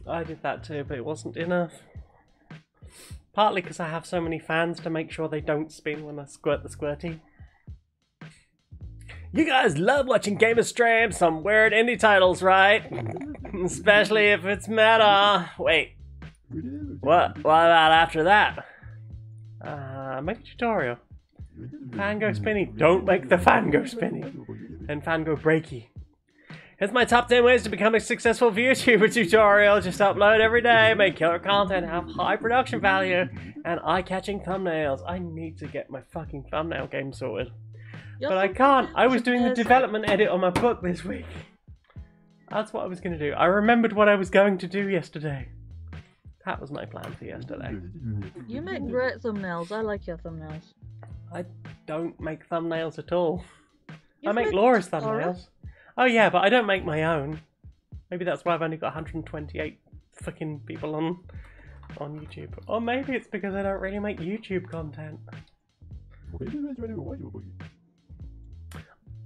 I did that too, but it wasn't enough. Partly because I have so many fans to make sure they don't spin when I squirt the squirty. You guys love watching gamer streams, some weird indie titles, right? Especially if it's meta. Wait. What about after that? Make a tutorial. Fan go spinny. Don't make the fan go spinny. And fan go breaky. Here's my top 10 ways to become a successful VTuber tutorial. Just upload every day, make killer content, have high production value, and eye-catching thumbnails. I need to get my fucking thumbnail game sorted. But I can't. I was doing the development edit on my book this week. That's what I was going to do. I remembered what I was going to do yesterday. That was my plan for yesterday. You make great thumbnails. I like your thumbnails. I don't make thumbnails at all. I make Laura's thumbnails. Oh yeah, but I don't make my own. Maybe that's why I've only got 128 fucking people on YouTube. Or maybe it's because I don't really make YouTube content.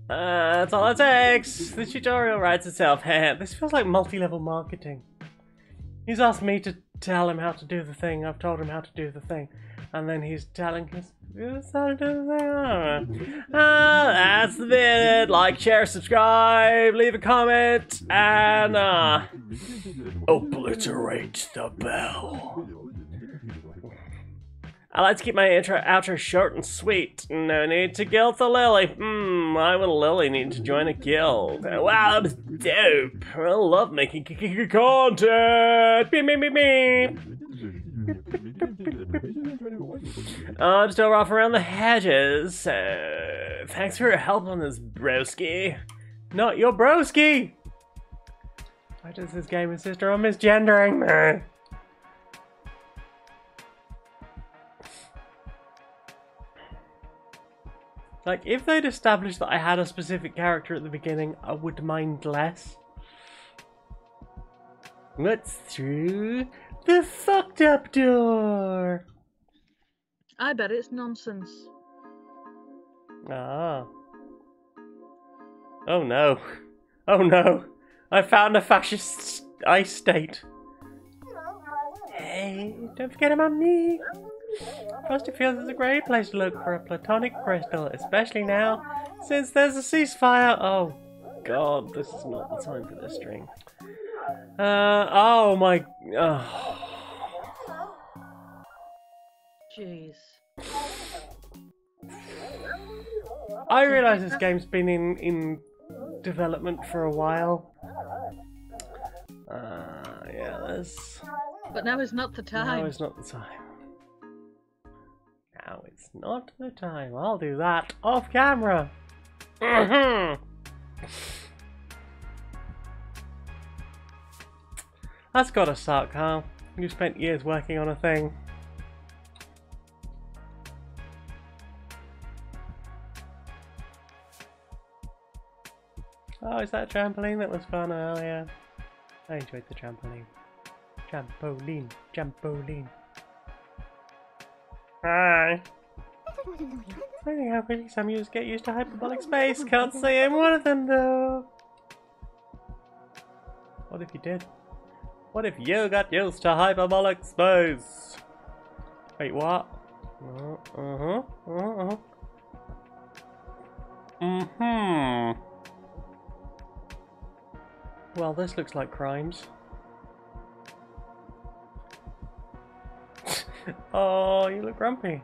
That's all it takes. The tutorial writes itself. This feels like multi-level marketing. He's asked me to tell him how to do the thing. I've told him how to do the thing. And then he's telling his how to do the thing. That's the bit. Like, share, subscribe, leave a comment, and obliterate the bell. I like to keep my outro short and sweet. No need to guilt the lily. Why would a lily need to join a guild? Wow, that was dope. I love making content. Beep, beep, beep, beep. I'm still rough around the hedges. Thanks for your help on this, broski. Not your broski. Why does this game insist on misgendering me? Like, if they'd established that I had a specific character at the beginning, I would mind less. What's through the fucked up door? I bet it's nonsense. Ah. Oh no. Oh no. I found a fascist ice state. Hey, don't forget about me. Frosty Fields is a great place to look for a platonic crystal, especially now, since there's a ceasefire. Oh god, this is not the time for this stream. Oh my... Jeez. I realise this game's been in development for a while. Yeah, there's... But now is not the time. Now is not the time. Now it's not the time. I'll do that off camera. That's gotta suck, huh? You spent years working on a thing. Oh, is that trampoline that was fun earlier? I enjoyed the trampoline. Trampoline. Trampoline. Hi. I think how quickly some users get used to hyperbolic space. Can't say I'm one of them though. What if you did? What if you got used to hyperbolic space? Wait, what? Well, this looks like crimes. Oh, you look grumpy.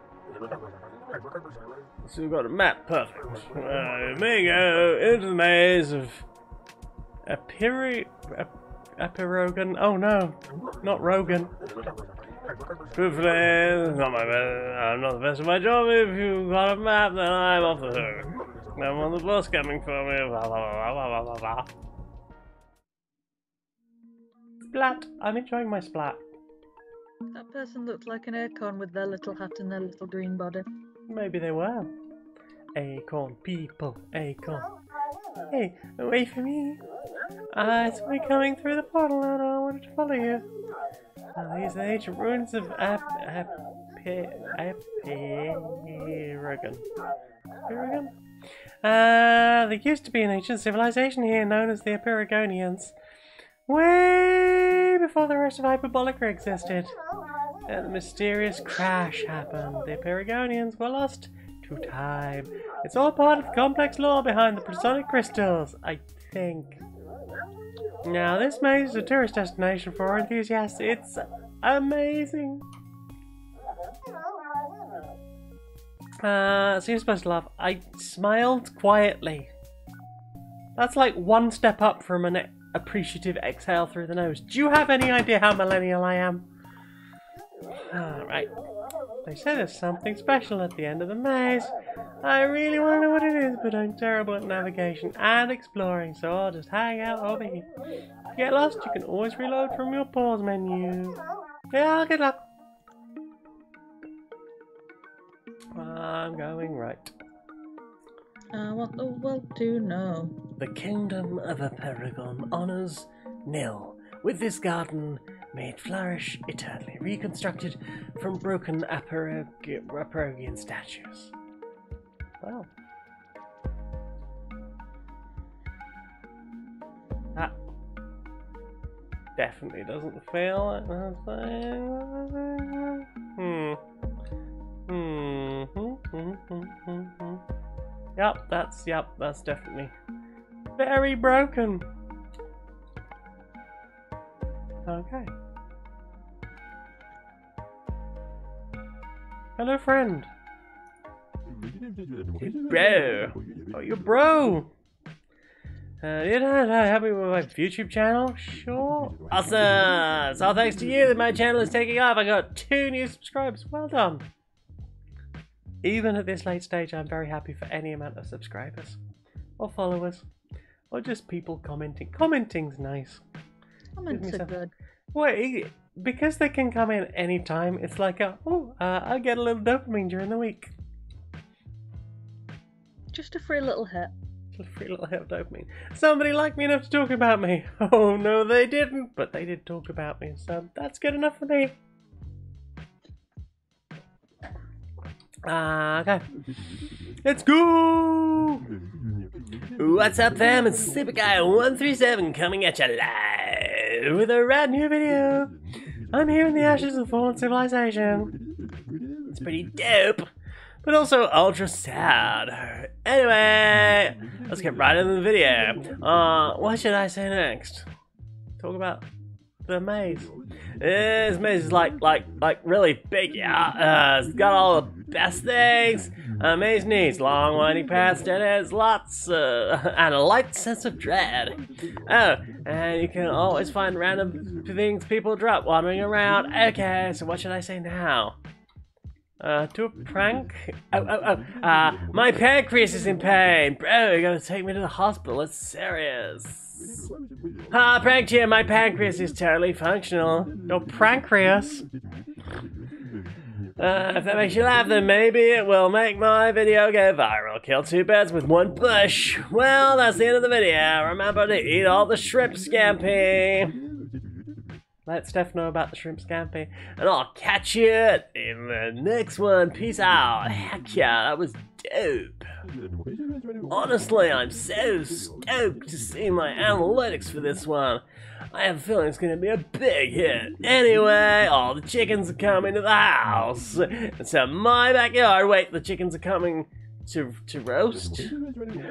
So we've got a map, perfect. May go into the maze of Epirogan. Oh no, not Rogan. Truthfully, I'm not the best at my job. If you've got a map, then I'm off the hook. I'm on the bus coming for me. Blah, blah, blah, blah, blah, blah. Splat. I'm enjoying my splat. That person looked like an acorn with their little hat and their little green body. Maybe they were. Acorn people, acorn. Hey, wait for me. I saw you coming through the portal and I wanted to follow you. These are the ancient ruins of Epirogan. There used to be an ancient civilization here known as the Epirogonians. Way before the rest of Hyperbolica existed. And the mysterious crash happened. The Epirogonians were lost to time. It's all part of the complex lore behind the Prasonic crystals, I think. Now, this maze is a tourist destination for enthusiasts. It's amazing. So you're supposed to laugh. I smiled quietly. That's like one step up from an appreciative exhale through the nose. Do you have any idea how millennial I am? Alright. They say there's something special at the end of the maze. I really want to know what it is, but I'm terrible at navigation and exploring, so I'll just hang out over here. If you get lost, you can always reload from your pause menu. Yeah, good luck. I'm going right. What the world do know? The kingdom of Epiragon honors Nil with this garden made flourish eternally, reconstructed from broken Epirogian statues. Wow. That definitely doesn't feel like that thing. Yep, that's definitely very broken. Okay. Hello, friend. Bro. Oh, you bro. You know, help me with my YouTube channel? Sure. Awesome. It's all thanks to you that my channel is taking off. I got 2 new subscribers. Well done. Even at this late stage, I'm very happy for any amount of subscribers or followers or just people commenting. Commenting's nice. Comments are good. Wait, because they can come in any time, it's like I get a little dopamine during the week. Just a free little hit. Just a free little hit of dopamine. Somebody liked me enough to talk about me. Oh no, they didn't, but they did talk about me, so that's good enough for me. Okay. Let's go! What's up, fam? It's Superguy137 coming at you live with a rad new video. I'm here in the ashes of fallen civilization. It's pretty dope, but also ultra sad. Anyway, let's get right into the video. What should I say next? Talk about the maze. This maze is like really big, yeah. It's got all the best things a maze needs: long, winding paths, dead ends, lots, and a light sense of dread. Oh, and you can always find random things people drop wandering around. Okay, so what should I say now? To a prank? My pancreas is in pain. Bro, you gotta take me to the hospital. It's serious. Pranked you. My pancreas is totally functional. Your pancreas? If that makes you laugh, then maybe it will make my video go viral. Kill 2 birds with 1 bush. Well, that's the end of the video. Remember to eat all the shrimp scampi. Let Steph know about the shrimp scampi. And I'll catch you in the next one. Peace out. Heck yeah, that was dope. Honestly, I'm so stoked to see my analytics for this one. I have a feeling it's going to be a big hit. Anyway, all the chickens are coming to the house. It's in my backyard. Wait, the chickens are coming to roast?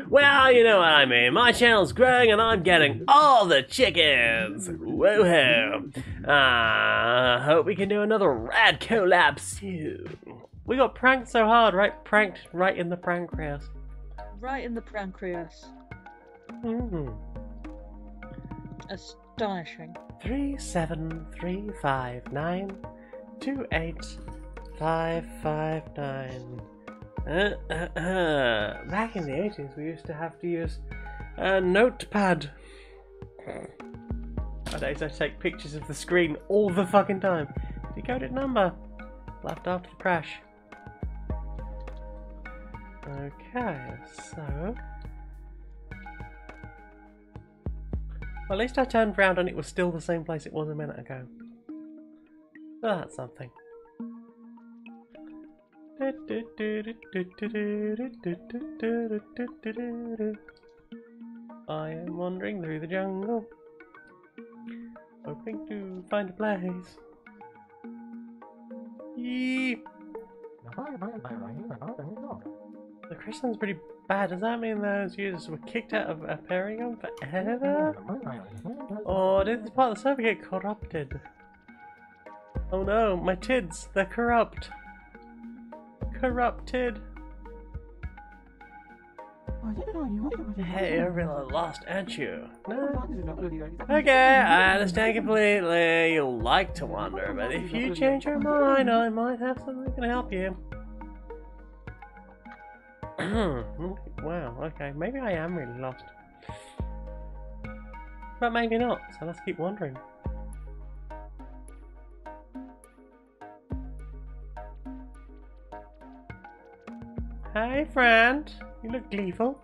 Well, you know what I mean. My channel's growing and I'm getting all the chickens. Woohoo. Hope we can do another rad collab soon. We got pranked so hard, right? Pranked right in the pancreas. Right in the pancreas. Astonishing. 37359285559. Back in the 80s, we used to have to use a notepad. Nowadays, I take pictures of the screen all the fucking time. Decoded number. Left after the crash. Okay, so... Well, at least I turned round and it was still the same place it was a minute ago. So that's something. I am wandering through the jungle, hoping to find a place. Yee. The Christian's pretty bad. Does that mean those users were kicked out of Aperion forever? Or did this part of the server get corrupted? Oh no, my tids, they're corrupt. Corrupted. Hey, you're really lost, aren't you? No? Okay, I understand completely. You'll like to wander, but if you change your mind, I might have something that can help you. Wow, okay, maybe I am really lost. But maybe not, so let's keep wandering. Hey friend, you look gleeful.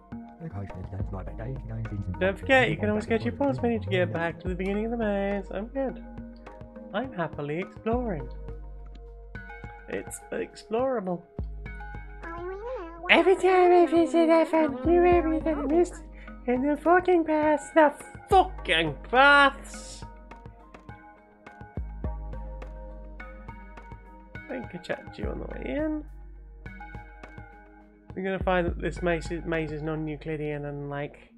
Don't forget, you can always get your pause menu to get back to the beginning of the maze. I'm good. I'm happily exploring. It's explorable. Every time I visit, I find new areas that I missed in the fucking paths. The fucking paths! I think I chat to you on the way in. We're gonna find that this maze is non-Euclidean and like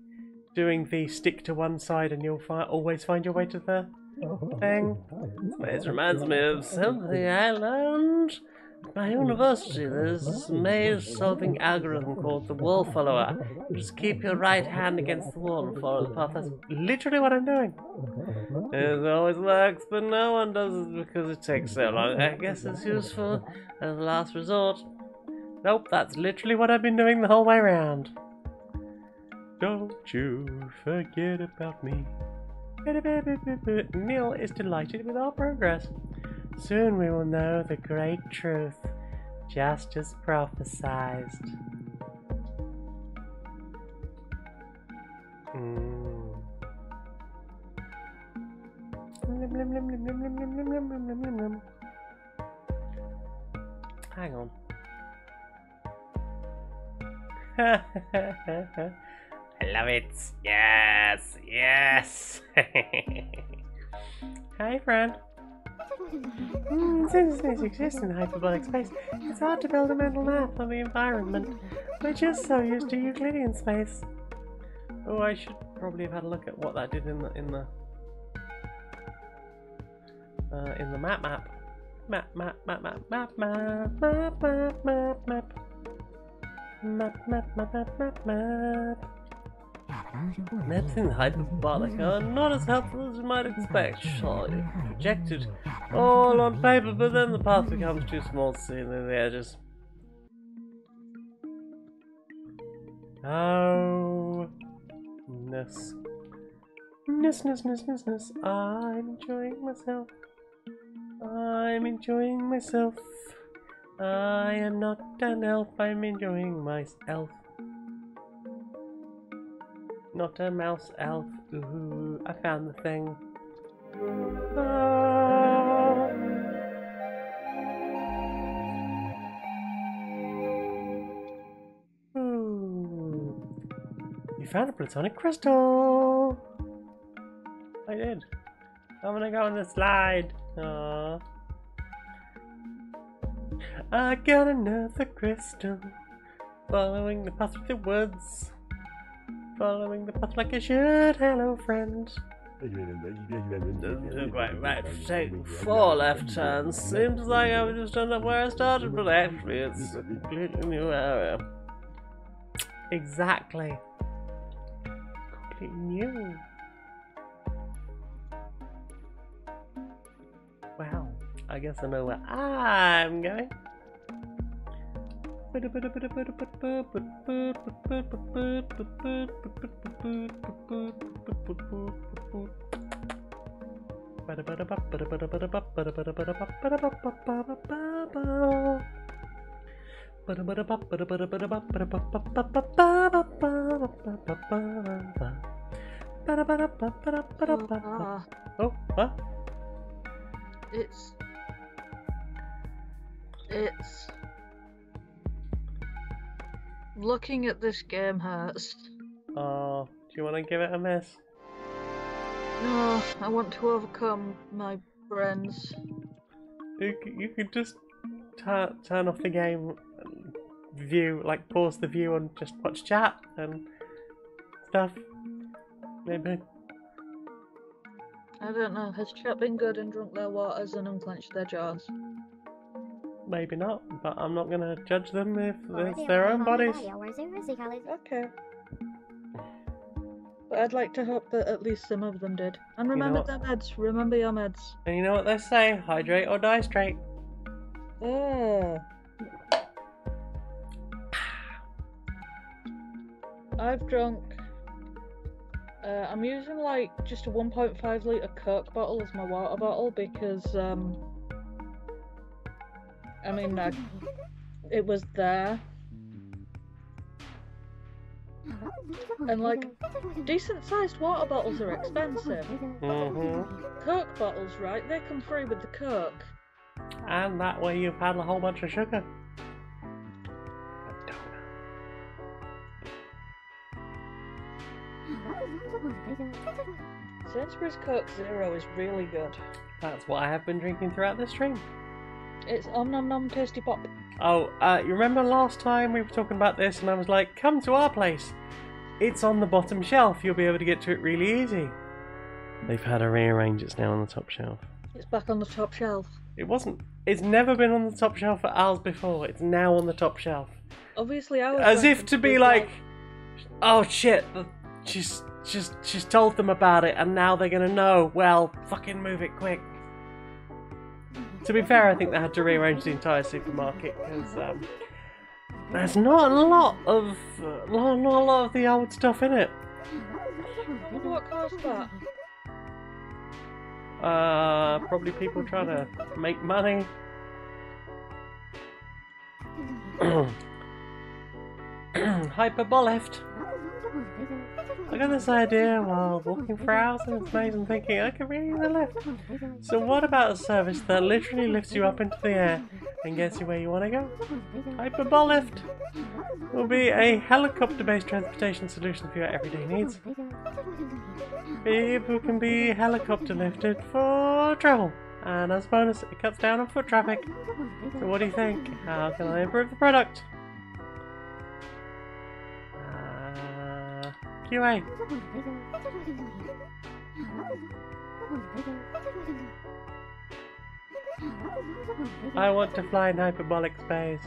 doing the stick to one side and you'll always find your way to the thing. This maze reminds me of something I learned at my university. There's this maze solving algorithm called the wall follower. Just keep your right hand against the wall and follow the path. That's literally what I'm doing. It always works, but no one does it because it takes so long. I guess it's useful as a last resort. Nope, that's literally what I've been doing the whole way around. Don't you forget about me. Neil is delighted with our progress. Soon we will know the great truth, just as prophesized. Hang on. I love it. Yes, yes. Hi, friend. Since this exists in hyperbolic space, it's hard to build a mental map of the environment. We're just so used to Euclidean space. Oh, I should probably have had a look at what that did in the map. Maps in Hyperbolica are not as helpful as you might expect. Surely projected all on paper, but then the path becomes too small to see the edges. Oh, ness. I'm enjoying myself. I'm enjoying myself. I am not an elf, I'm enjoying myself. Not a mouse elf. Ooh, I found the thing. Ah. Ooh. You found a platonic crystal! I did. I'm gonna go on the slide. Aww. I got another crystal. Following the path through the woods. Following the path like I should. Hello, friend. Right, take 4 left turns. Seems like I've just done up where I started, but actually it's a completely new area. Exactly. Completely new. Wow. I guess I know where I'm going. Oh, what? It's looking at this game hurts. Oh, do you want to give it a miss? No, I want to overcome my friends. You could just turn off the game view, like pause the view and just watch chat and stuff. Maybe. I don't know. Has chat been good and drunk their waters and unclenched their jaws? Maybe not, but I'm not gonna judge them if it's their own bodies. Okay. But I'd like to hope that at least some of them did. And remember their meds. Remember your meds. And you know what they say, hydrate or die straight. Oh. I've drunk. I'm using like just a 1.5 litre Coke bottle as my water bottle because I mean it was there. And like decent sized water bottles are expensive. Coke bottles, right? They come free with the Coke. And that way you've had a whole bunch of sugar. Sainsbury's Coke Zero is really good. That's what I have been drinking throughout this stream. It's om nom nom tasty pop. Oh, you remember last time we were talking about this and I was like, come to our place. It's on the bottom shelf. You'll be able to get to it really easy. They've had to rearrange. It's now on the top shelf. It's back on the top shelf. It wasn't. It's never been on the top shelf at ours before. It's now on the top shelf. Obviously, I was as if to be like, oh shit, she's told them about it and now they're gonna know. Well, fucking move it quick. To be fair, I think they had to rearrange the entire supermarket because there's not a lot of the old stuff in it. I wonder what caused that. Probably people trying to make money. Hyperbolift. I got this idea while walking for hours in space and thinking I could really use a lift. So what about a service that literally lifts you up into the air and gets you where you want to go? Hyperbolift will be a helicopter-based transportation solution for your everyday needs. People can be helicopter lifted for travel, and as a bonus, it cuts down on foot traffic. So what do you think? How can I improve the product? QA. I want to fly in hyperbolic space.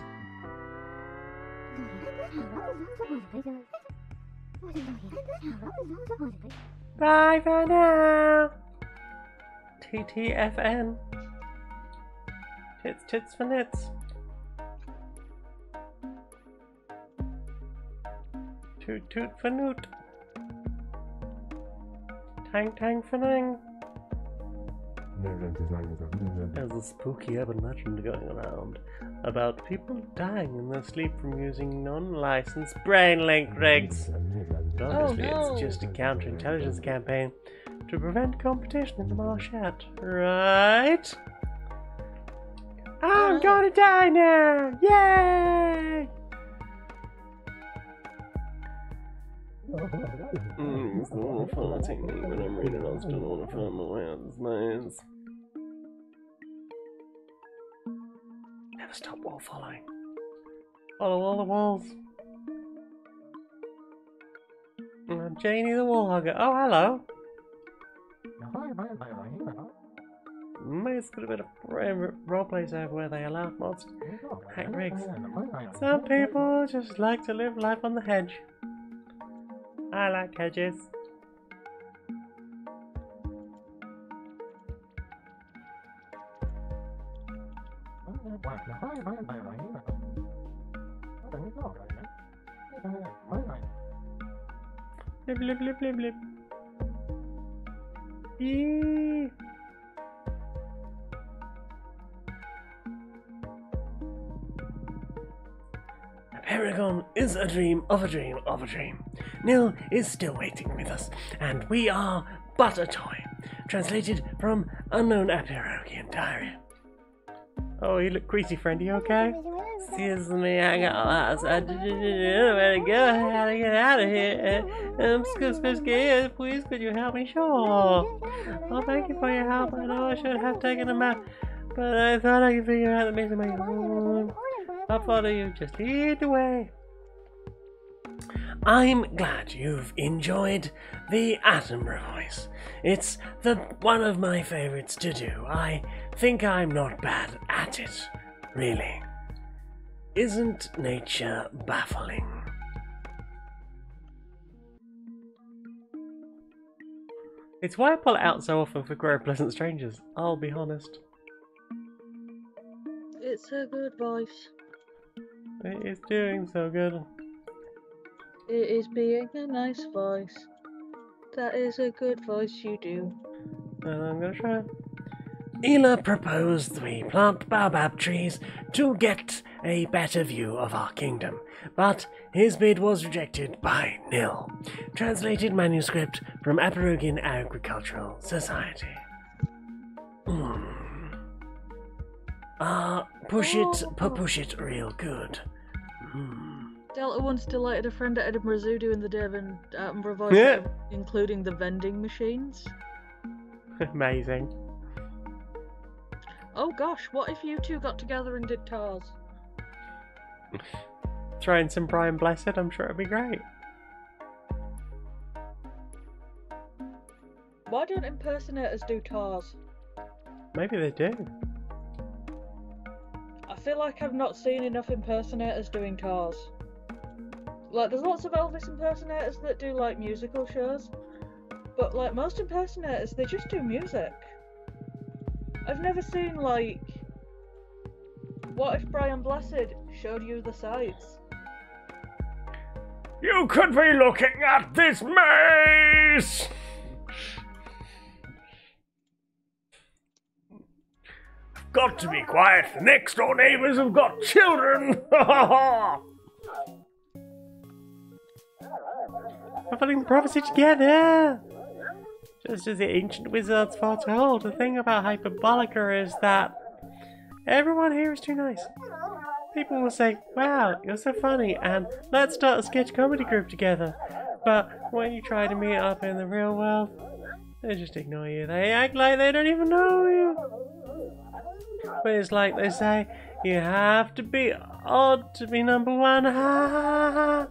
Bye for now. TTFN. Tits for nits. Toot for noot. Tang for nang. There's a spooky urban legend going around about people dying in their sleep from using non-licensed brain-linked rigs. Obviously, it's just a counterintelligence campaign to prevent competition in the market, right? I'm gonna die now! Yay! It's the one farting me when I'm reading. I still want to find my way out of this maze. Never stop wall following. Follow all the walls. I'm Janie the wall hugger. Oh, hello. Maybe it's got a bit of roleplays over where they allow mods to hack rigs. Some people just like to live life on the hedge. I like hedges. Blip blip blip blip blip. Yee. Paragon is a dream of a dream of a dream. Nil is still waiting with us, and we are but a toy. Translated from unknown Epirogian diary. Oh, you look greasy, friend. You okay? Excuse me, I got lost. I don't know where to go. How to get out of here? I'm so scared. Please, could you help me? Sure. Well, thank you for your help. I know I should have taken a map, but I thought I could figure out the maze of my own. I'll follow you. Just lead the way. I'm glad you've enjoyed the Attenborough voice. It's one of my favorites to do. I think I'm not bad at it, really. Isn't nature baffling? It's why I pull it out so often for Grow Pleasant Strangers, I'll be honest. It's a good voice. It is doing so good. It is being a nice voice. That is a good voice you do. And I'm gonna try. Ela proposed we plant baobab trees to get a better view of our kingdom, but his bid was rejected by Nil. Translated manuscript from Epirogian Agricultural Society. Push it real good. Delta once delighted a friend at Edinburgh Zoo doing the Devon Attenborough voice, Yeah. including the vending machines. Amazing. Oh gosh, what if you two got together and did Tars? Throw in some Brian Blessed, I'm sure it'd be great. Why don't impersonators do Tars? Maybe they do. I feel like I've not seen enough impersonators doing Tars. Like, there's lots of Elvis impersonators that do, like, musical shows. But, like, most impersonators, they just do music. I've never seen, like... What if Brian Blessed showed you the sights? You could be looking at this maze! I've got to be quiet. The next door neighbours have got children! We're putting the prophecy together! Just as the ancient wizards foretold, the thing about Hyperbolica is that everyone here is too nice. People will say, wow, you're so funny, and let's start a sketch comedy group together. But when you try to meet up in the real world, they just ignore you. They act like they don't even know you. But it's like they say, you have to be odd to be number one. Ha ha ha.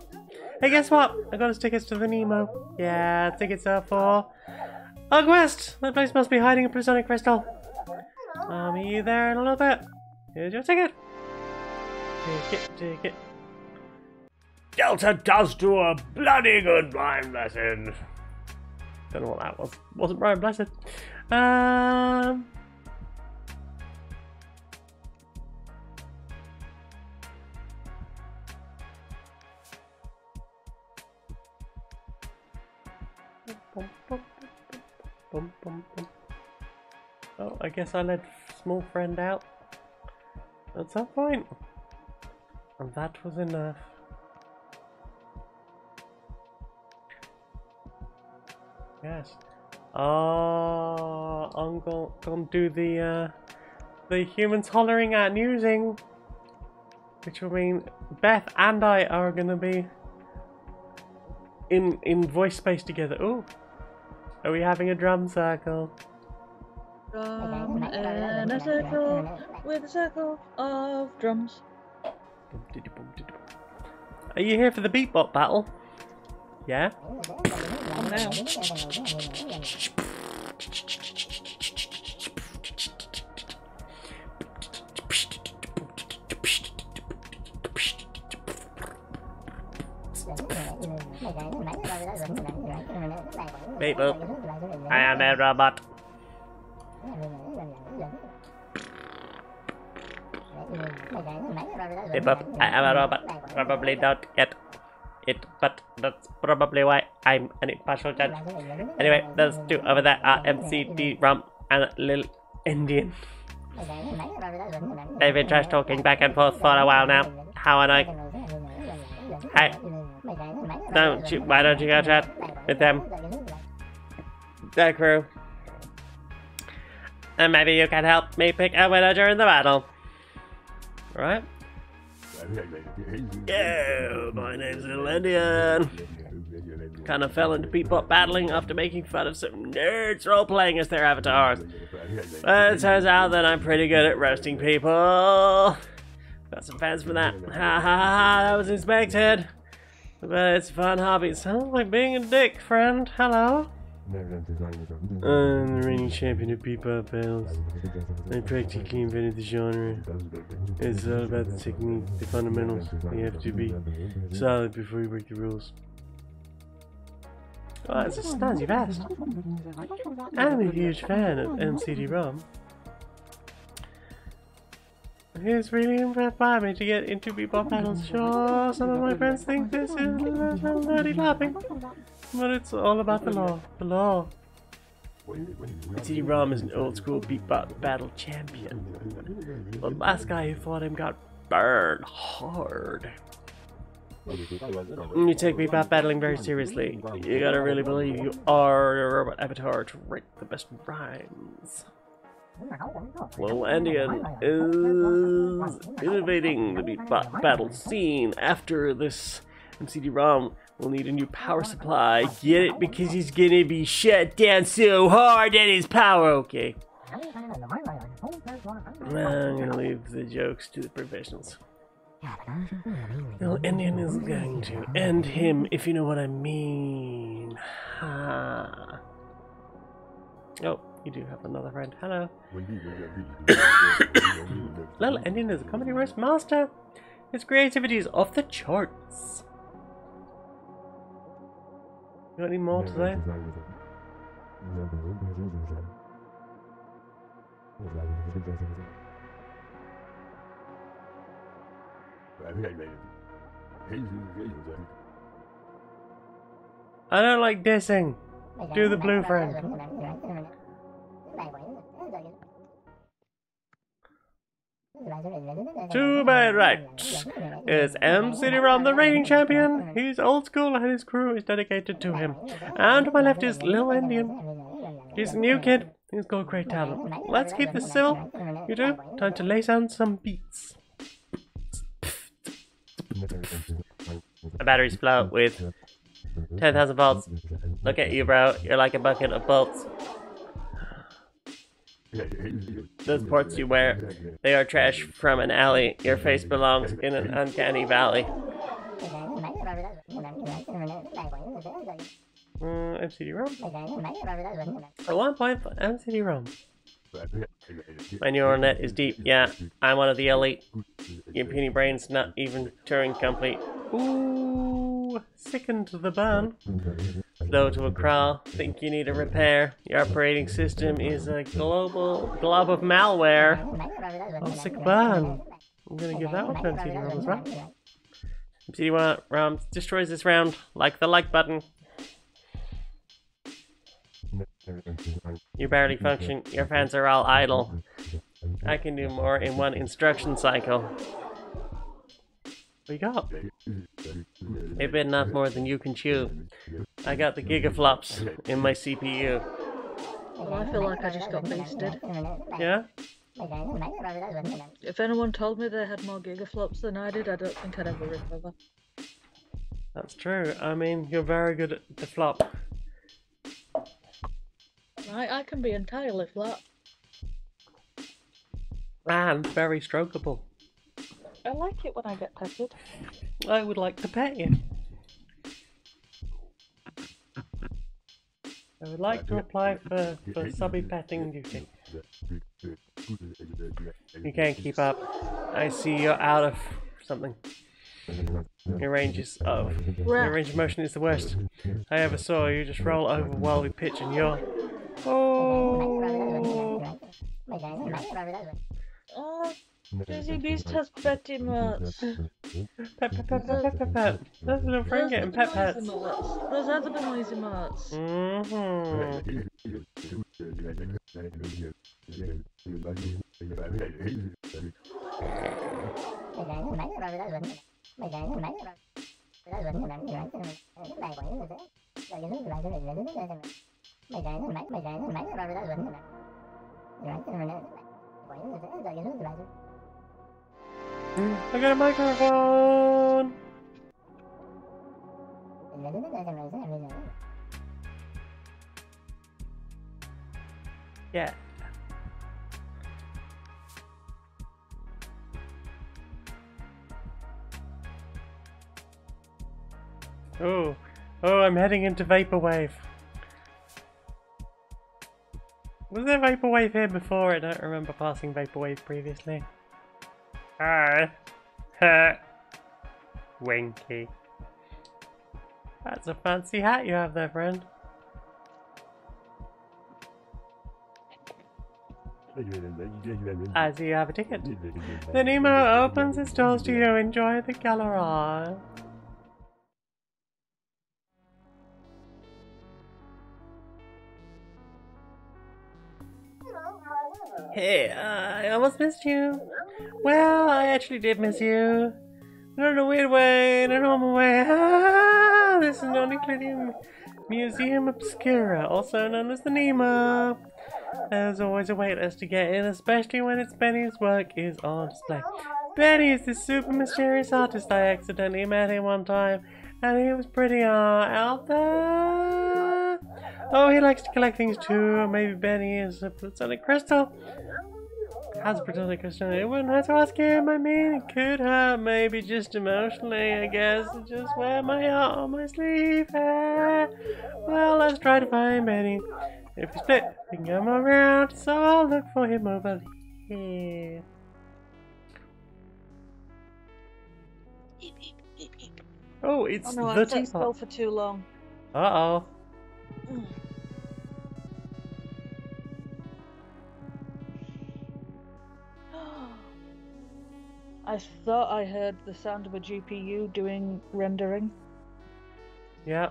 Hey, guess what? I got us tickets to the Nemo. Yeah, tickets are for West. That place must be hiding a plutonic crystal. I'll meet you there in a little bit. Here's your ticket. Ticket. Delta does do a bloody good blind lesson. Don't know what that was. Wasn't Brian Blessed. Oh, I guess I let small friend out at some point, and that was enough. Yes. I'm gonna do the humans hollering at newsing, which will mean Beth and I are gonna be in voice space together. Ooh. Are we having a drum circle? Drum in a circle with a circle of drums. Are you here for the beatbox battle? Yeah? I'm now. Beep boop. I am a robot. Beep boop. I am a robot. Probably don't get it, but that's probably why I'm an impartial judge. Anyway, those two over there are MCD Rum and Lil Indian. They've been trash talking back and forth for a while now. How annoying. Hey, why don't you go chat with them? The crew. And maybe you can help me pick a winner during the battle. Alright? Yo, my name's Little Indian. Kind of fell into bebop battling after making fun of some nerds role-playing as their avatars. But it turns out that I'm pretty good at roasting people. Got some fans for that. Ha ha ha, that was expected. But it's a fun hobby. It sounds like being a dick, friend. Hello? I'm the reigning champion of bebop battles. I practically invented the genre. It's all about the technique, the fundamentals. You have to be solid before you break the rules. Oh, that's a snazzy vest. I'm a huge fan of MCD-ROM. It's really inspired me to get into bebop battles. Sure, some of my friends think this is nerdy laughing, but it's all about the law. The law. MCD-ROM is an old school bebop battle champion. The last guy who fought him got burned hard. You take bebop battling very seriously. You gotta really believe you are a robot avatar to write the best rhymes. Little Indian is innovating the bebop battle scene. After this, MCD-ROM will need a new power supply. Get it? Because he's gonna be shut down so hard that his power. Okay. I'm gonna leave the jokes to the professionals. Little Indian is going to end him, if you know what I mean. Ha. Oh, you do have another friend. Hello. Little Indian is a comedy roast master. His creativity is off the charts. You got any more to say? I don't like dissing. Do the blue friend. To my right is MCD-ROM, the reigning champion. He's old school and his crew is dedicated to him. And to my left is Lil Indian. He's a new kid. He's got great talent. Let's keep this civil. You two, time to lay down some beats. My batteries flow with 10,000 volts. Look at you, bro. You're like a bucket of bolts. Those ports you wear, they are trash from an alley. Your face belongs in an uncanny valley. MCD-ROM? For 1 point for MCD-ROM. My neural net is deep. Yeah, I'm one of the elite. Your puny brain's not even Turing complete. Ooh, sickened to the bone. Slow to a crawl. Think you need a repair. Your operating system is a global glob of malware. Oh, sick burn. I'm gonna give that one to MCD-ROM as well. MCD-ROM destroys this round. Like the like button. You barely function, your fans are all idle. I can do more in one instruction cycle. What you got? They've been enough more than you can chew. I got the gigaflops in my CPU. Well, I feel like I just got beasted. Yeah? If anyone told me they had more gigaflops than I did, I don't think I'd ever recover. That's true. I mean, you're very good at the flop. Right, I can be entirely flat. And very strokeable. I like it when I get petted. I would like to pet you. I would like to apply for subby petting duty. You can't keep up. I see you're out of something. Your range is your range of motion is the worst I ever saw. You just roll over while we pitch and you're... Oh! Dizzy Beast has pet emotes. Pet. That's little friend getting pet pets. Those are the noise emotes. I got a microphone! Yeah. Oh, I'm heading into Vaporwave. Was there Vaporwave here before? I don't remember passing Vaporwave previously. Hi. Ha. Winky. That's a fancy hat you have there, friend. I see you have a ticket. The Nemo opens its doors to you. Enjoy the gallery. Hey, I almost missed you. Well, I actually did miss you. Not in a weird way, in a normal way. Ah, this is non-Euclidean Museum Obscura, also known as the Nemo. There's always a waitlist to get in, especially when it's Benny's work is on display. Benny is this super mysterious artist. I accidentally met him one time, and he was pretty out there. Oh, he likes to collect things too. Maybe Benny is a platonic crystal. Has a platonic crystal. It wouldn't hurt to ask him. I mean, it could hurt. Maybe just emotionally, I guess. Just wear my heart on my sleeve. Well, let's try to find Benny. If we split, we can come around. So I'll look for him over here. Oh, it's Oh no, the I've sat teapot. still for too long. Uh-oh. I thought I heard the sound of a GPU doing rendering. Yeah.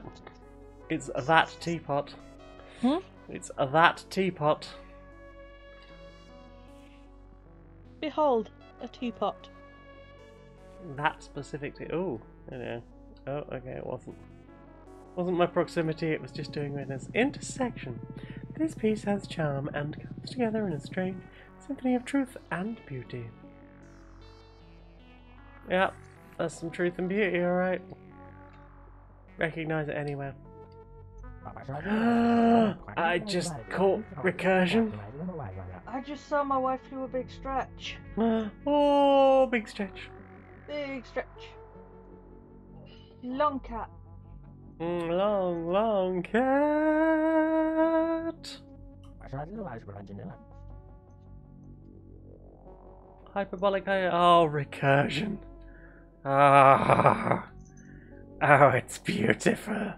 It's that teapot. Hmm? It's that teapot. Behold, a teapot. That specific oh, I know. Oh, okay, it wasn't. Wasn't my proximity, it was just doing this intersection. This piece has charm and comes together in a strange symphony of truth and beauty. Yep, that's some truth and beauty, alright. Recognize it anywhere. I just caught recursion. I just saw my wife do a big stretch. Oh, big stretch. Big stretch. Long cat. Long cat. Hyperbolica. Oh, recursion. Ah. Oh, it's beautiful.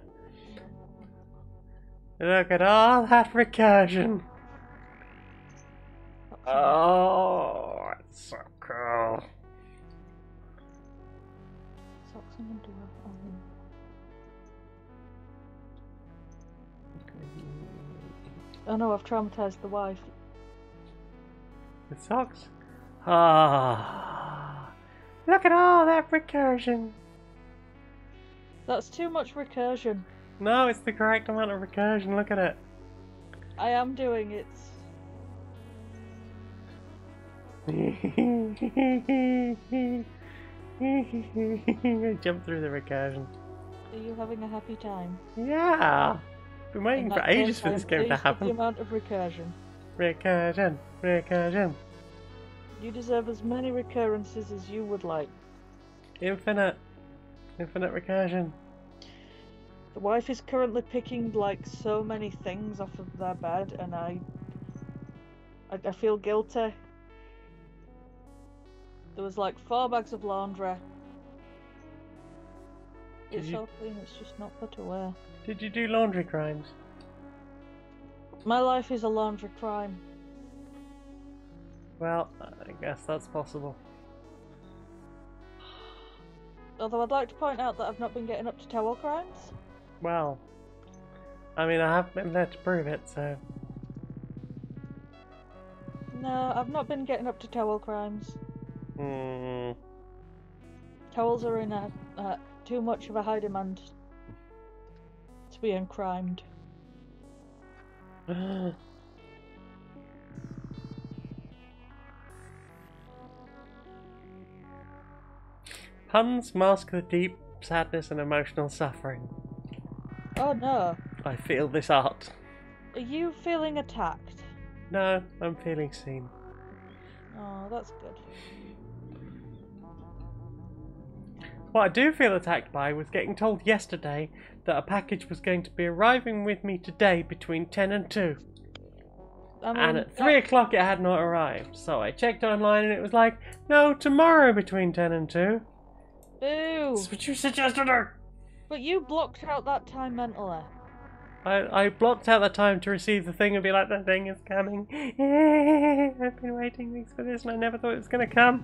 Look at all that recursion. Oh, it's so cool. Socks and underwear. Oh no, I've traumatized the wife. With socks? Ah. Look at all that recursion. That's too much recursion. No, it's the correct amount of recursion. Look at it. I am doing it. I jumped through the recursion. Are you having a happy time? Yeah. Been waiting In for that ages case, for this I'm game to pleased with the happen. amount of recursion. Recursion. Recursion. You deserve as many recurrences as you would like. Infinite. Infinite recursion. The wife is currently picking like so many things off of their bed, and I feel guilty. There was like 4 bags of laundry. It's all clean, it's just not put away. Did you do laundry crimes? My life is a laundry crime. Well, I guess that's possible. Although I'd like to point out that I've not been getting up to towel crimes. Well, I mean, I haven't been there to prove it, so... No, I've not been getting up to towel crimes. Towels are in too much of a high demand to be encrimed. Puns mask the deep sadness and emotional suffering. Oh no. I feel this art. Are you feeling attacked? No, I'm feeling seen. Oh, that's good. What I do feel attacked by was getting told yesterday that a package was going to be arriving with me today between 10 and 2. I mean, And at 3 o'clock it had not arrived. So I checked online and it was like, no, tomorrow between 10 and 2. Boo! That's what you suggested. But you blocked out that time mentally. I blocked out the time to receive the thing and be like, the thing is coming. I've been waiting weeks for this and I never thought it was going to come.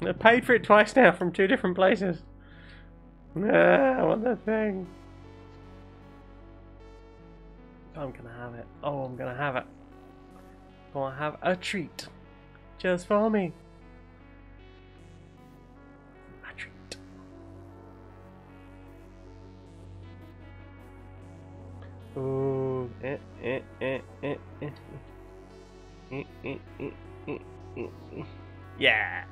I paid for it twice now from 2 different places. I want the thing. I'm gonna have it. Oh, I'm gonna have it. I'm gonna have a treat. Just for me. A treat. Ooh. Yeah.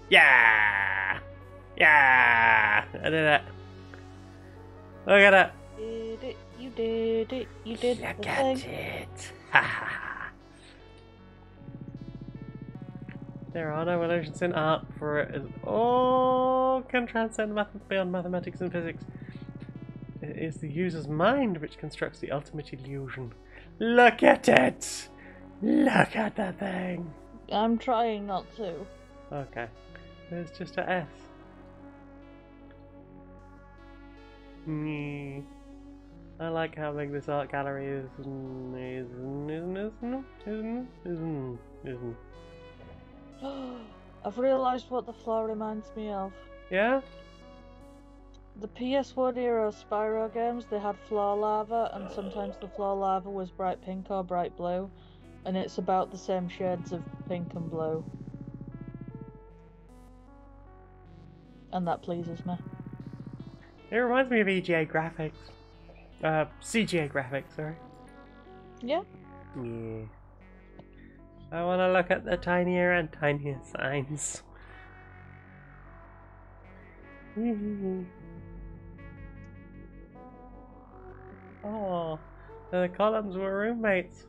Yeah! Yeah! I did it. Look at it. Did it, you did it, you did Look the at thing. it. Ha ha ha. There are no illusions in art, for it is all can transcend beyond mathematics and physics. It is the user's mind which constructs the ultimate illusion. Look at it! Look at the thing! I'm trying not to. Okay. There's just a S. I like how big this art gallery is. I've realised what the floor reminds me of. Yeah? The PS1 era Spyro games, they had floor lava, and sometimes the floor lava was bright pink or bright blue, and it's about the same shades of pink and blue. And that pleases me. It reminds me of EGA graphics. CGA graphics, sorry. Yeah. Yeah. I want to look at the tinier and tinier signs. Oh, the columns were roommates.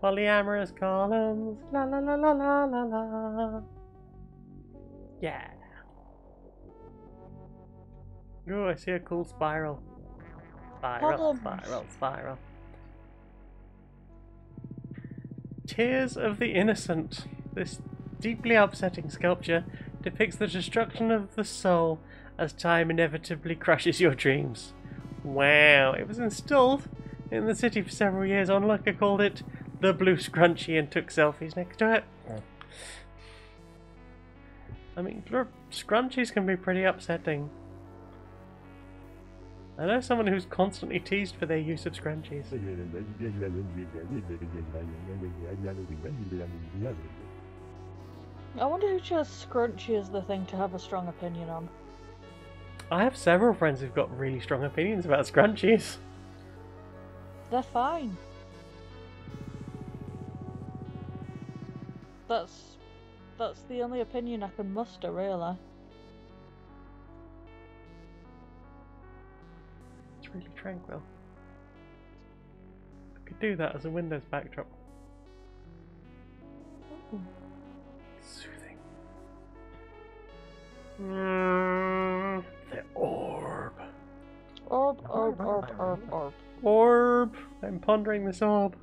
Polyamorous columns, la la la la la la la. Yeah. Ooh, I see a cool spiral. Spiral, Columns. spiral, spiral. Tears of the Innocent. This deeply upsetting sculpture depicts the destruction of the soul as time inevitably crushes your dreams. Wow, it was installed in the city for several years. Onlooker called it the Blue Scrunchie and took selfies next to it. I mean, scrunchies can be pretty upsetting. I know someone who's constantly teased for their use of scrunchies. I wonder who chose scrunchy as the thing to have a strong opinion on. I have several friends who've got really strong opinions about scrunchies. They're fine. That's the only opinion I can muster, really. It's really tranquil. I could do that as a Windows backdrop. Ooh. Soothing. The orb. Orb. Orb! I'm pondering this orb.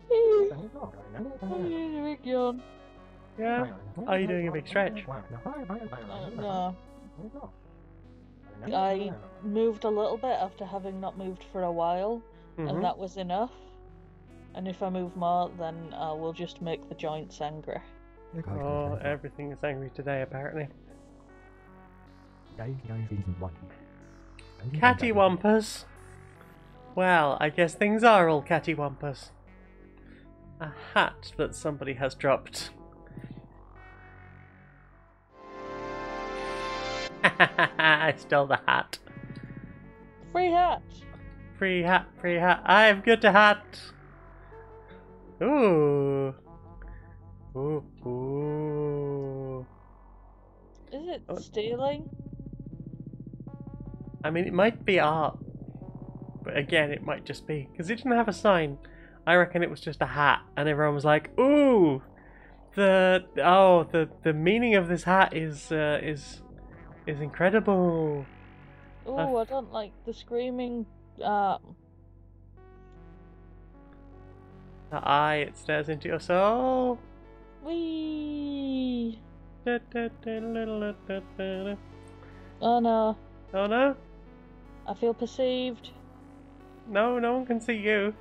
Big yawn. Yeah? Are you doing a big stretch? No. I moved a little bit after having not moved for a while, and that was enough. And if I move more, then I will just make the joints angry. Oh, everything is angry today, apparently. Cattywampus! Well, I guess things are all cattywampus. A hat that somebody has dropped. I stole the hat. Free hat! Free hat, free hat. I'm good to hat. Ooh. Ooh, ooh. Is it stealing? I mean, it might be art. But again, it might just be. Because it didn't have a sign. I reckon it was just a hat. And everyone was like, ooh! The meaning of this hat is incredible. Oh, I don't like the screaming art. The eye, it stares into your soul. Whee! Oh Oh no. no? I feel perceived. No, no one can see you.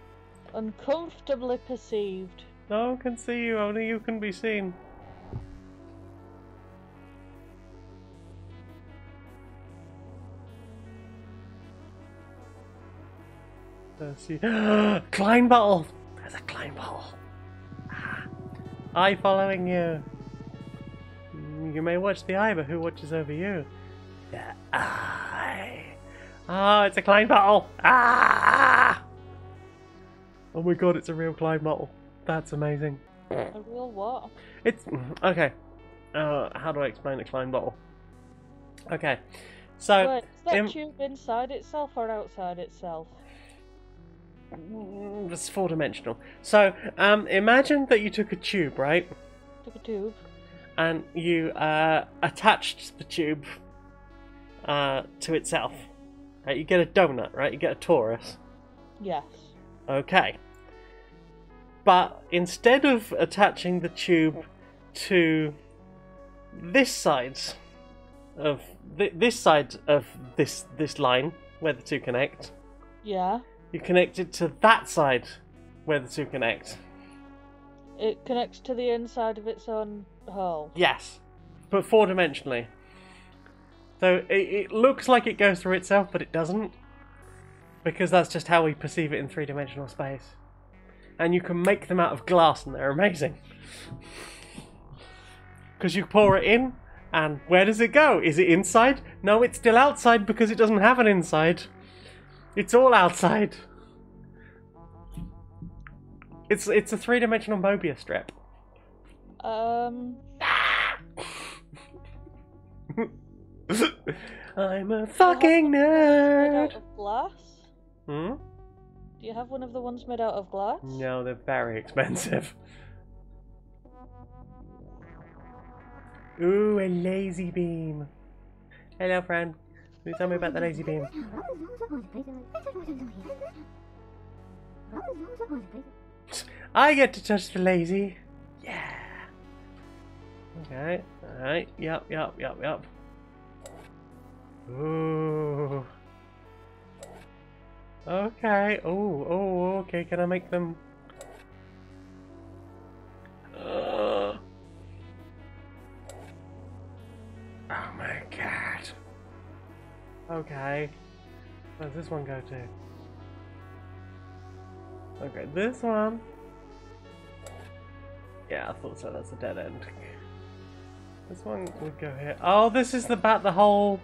Uncomfortably perceived. No one can see you, only you can be seen. Let's see. Klein bottle! There's a Klein bottle. Eye following you. You may watch the eye, but who watches over you? The eye. Oh, it's a Klein bottle. Ah! Oh my god, it's a real Klein bottle. That's amazing. A real what? It's okay. How do I explain a Klein bottle? Okay, so Wait, is that tube inside itself or outside itself? it's four-dimensional. So imagine that you took a tube, right? Took a tube. And you attached the tube to itself. Right? You get a donut, right? You get a torus. Yes. Okay. But instead of attaching the tube to this side of this line where the two connect, Yeah. you connect it to that side where the two connect. It connects to the inside of its own hole. Yes, but four-dimensionally. So it looks like it goes through itself, but it doesn't. Because that's just how we perceive it in three-dimensional space. And you can make them out of glass, and they're amazing. Because you pour it in, and where does it go? Is it inside? No, it's still outside because it doesn't have an inside. It's all outside. It's a three-dimensional Mobius strip. I'm a fucking Made nerd. out of glass? Hmm? Do you have one of the ones made out of glass? No, they're very expensive. Ooh, a lazy beam. Hello, friend. Can you tell me about the lazy beam? I get to touch the lazy. Yeah. Okay. Alright. Yep. Ooh. Okay. Oh, okay. Can I make them? Oh my god. Okay. Where's this one go to? Okay, this one. Yeah, I thought so. That's a dead end. This one would go here. Oh, this is the hole.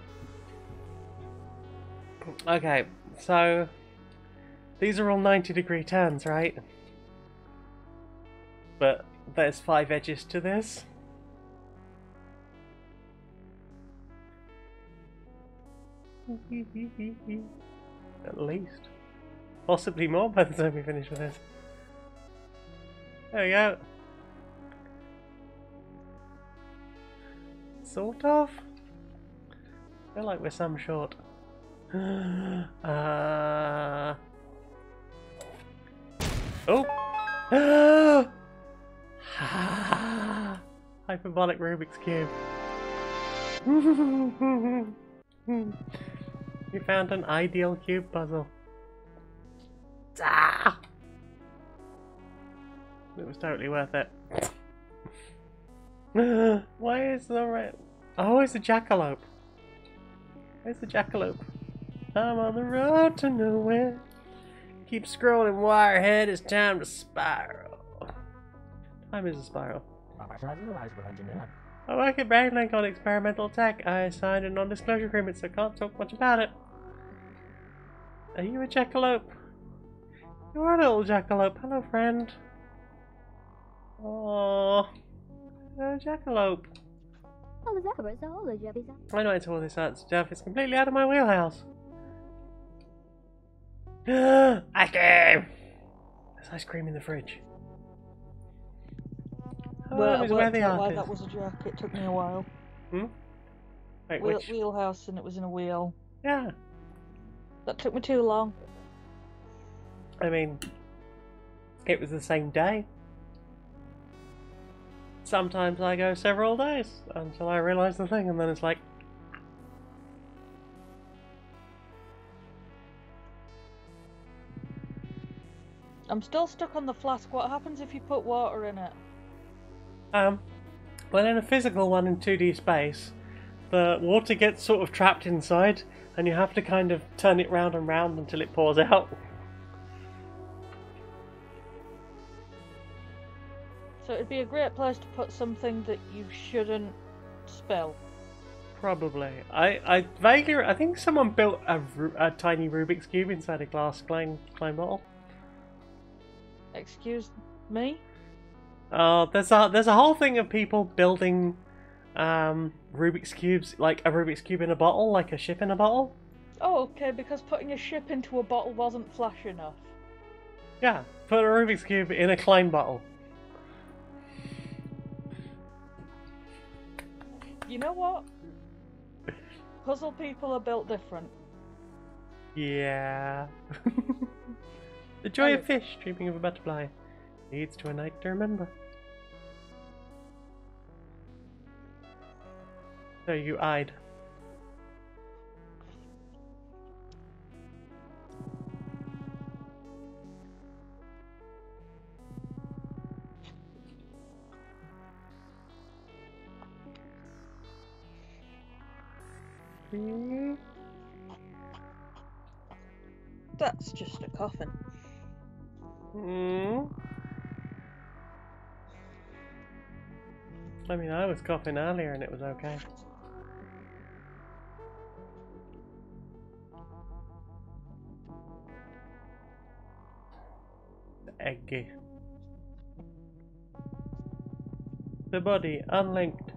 Okay, so these are all 90-degree turns, right? But there's 5 edges to this. At least. Possibly more by the time we finish with this. There we go. Sort of. I feel like we're some short. Oh! Hyperbolic Rubik's Cube. We found an ideal cube puzzle. Ah! It was totally worth it. Why is the red? Oh, it's a jackalope. Where's the jackalope? I'm on the road to nowhere. Keep scrolling, wirehead. It's time to spiral. Time is a spiral. I work at BrainLink on experimental tech. I signed a non-disclosure agreement, so I can't talk much about it. Are you a jackalope? You are a little jackalope. Hello, friend. Oh, hello, jackalope. I know it's all this art stuff. It's completely out of my wheelhouse. Ice cream! There's ice cream in the fridge. Oh, Well, is where the out why art is. that was a joke. It took me a while. Wait, which? Wheelhouse and it was in a wheel. Yeah. That took me too long. I mean, it was the same day. Sometimes I go several days until I realise the thing, and then it's like... I'm still stuck on the flask. What happens if you put water in it? Well, in a physical one in 2D space, the water gets sort of trapped inside, and you have to kind of turn it round and round until it pours out. So it'd be a great place to put something that you shouldn't spill. Probably. I vaguely... I think someone built a tiny Rubik's Cube inside a glass klein bottle. Excuse me? There's a whole thing of people building Rubik's Cubes, like a Rubik's Cube in a bottle, like a ship in a bottle. Oh, okay, because putting a ship into a bottle wasn't flash enough. Yeah, put a Rubik's Cube in a Klein bottle. You know what? Puzzle people are built different. Yeah. The joy of fish dreaming of a butterfly leads to a night to remember. So you eyed. That's just a coffin. I mean, I was coughing earlier and it was okay. Eggy. The body unlinked.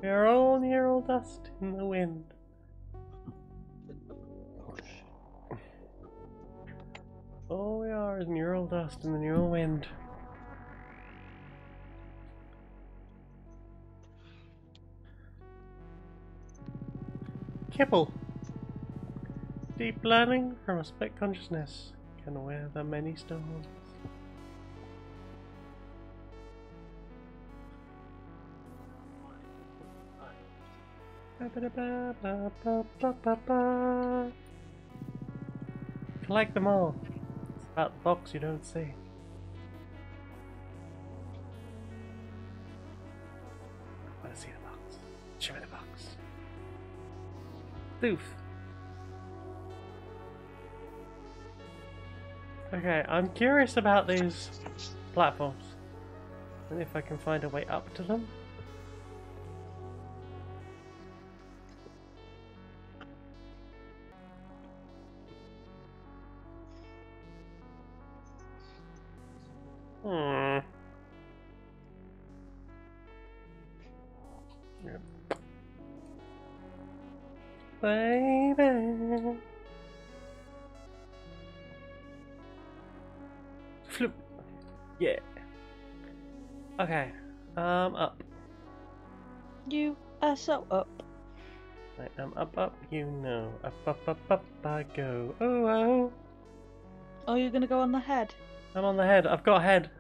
We are all neural dust in the wind. All we are is neural dust in the neural wind. Kibble. Deep learning from a split consciousness can weather many storms. Collect them all. It's about the box you don't see. I want to see the box. Show me the box. Doof. Okay, I'm curious about these platforms. And if I can find a way up to them. baby. Flip. Yeah. Okay. Up. You are so up. I am up, you know. Up, I go. Oh, oh. Oh, you're gonna go on the head? I'm on the head. I've got head.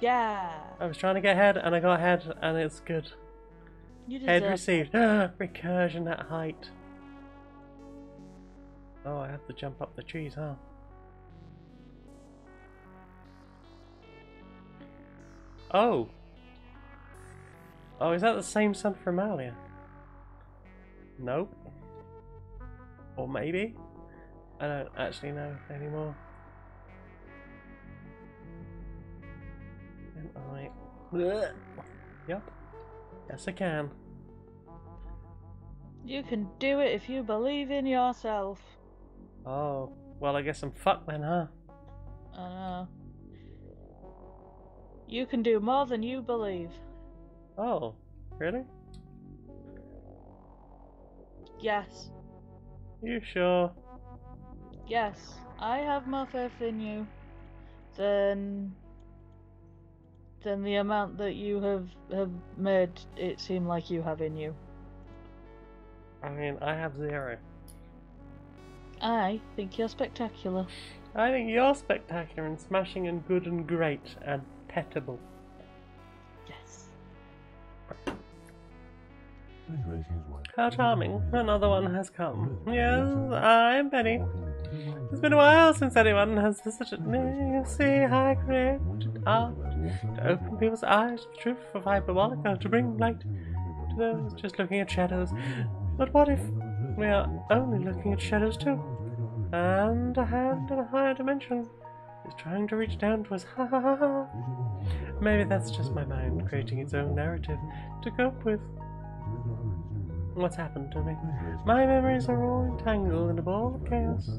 Yeah. I was trying to get head, and I got head, and it's good. You Head deserve received. Recursion at height. Oh, I have to jump up the trees, huh? Oh. Oh, is that the same sun from earlier? Nope. Or maybe? I don't actually know anymore. Am I? Blech. Yep. Yes, I can. You can do it if you believe in yourself. Oh, well, I guess I'm fucked then, huh? I know. You can do more than you believe. Oh, really? Yes. You sure? Yes. I have more faith in you than the amount that you have made it seem like you have in you. I mean, I have 0. I think you're spectacular. I think you're spectacular and smashing and good and great and petable. Yes. How charming. Another one has come. Yes, I'm Penny. It's been a while since anyone has visited me. You see, I created art to open people's eyes to the truth of Hyperbolica, to bring light to those just looking at shadows. But what if we are only looking at shadows too? And a hand in a higher dimension is trying to reach down to us. Ha ha ha ha. Maybe that's just my mind creating its own narrative to cope with what's happened to me. My memories are all entangled in a ball of chaos.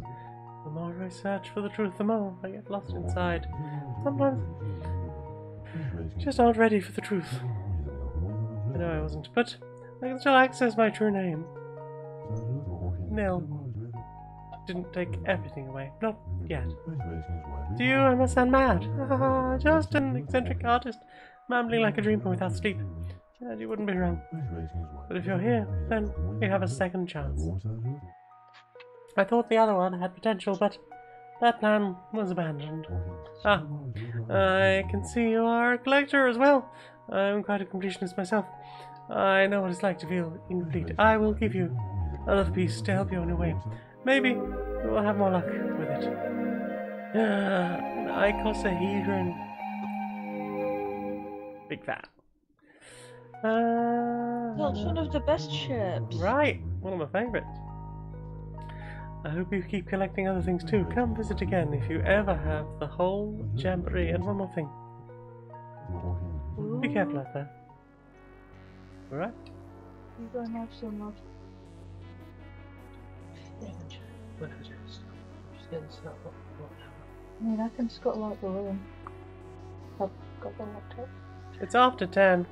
The more I search for the truth, the more I get lost inside. Sometimes I just aren't ready for the truth. I know I wasn't, but I can still access my true name. Nil. Didn't take everything away. Not yet. To you, I must sound mad. Just an eccentric artist, mumbling like a dreamer without sleep. And you wouldn't be wrong. But if you're here, then you have a second chance. I thought the other one had potential, but that plan was abandoned. Ah, I can see you are a collector as well. I'm quite a completionist myself. I know what it's like to feel incomplete. I will give you another piece to help you on your way. Maybe you will have more luck with it. An icosahedron. Big fan. Well, it's one of the best shapes. Right, one of my favourites. I hope you keep collecting other things too. Come visit again if you ever have the whole jamboree. And one more thing. Be careful out there. Alright? You don't have so much. I mean, I can scuttle out the room. I've got the laptop. It's after 10.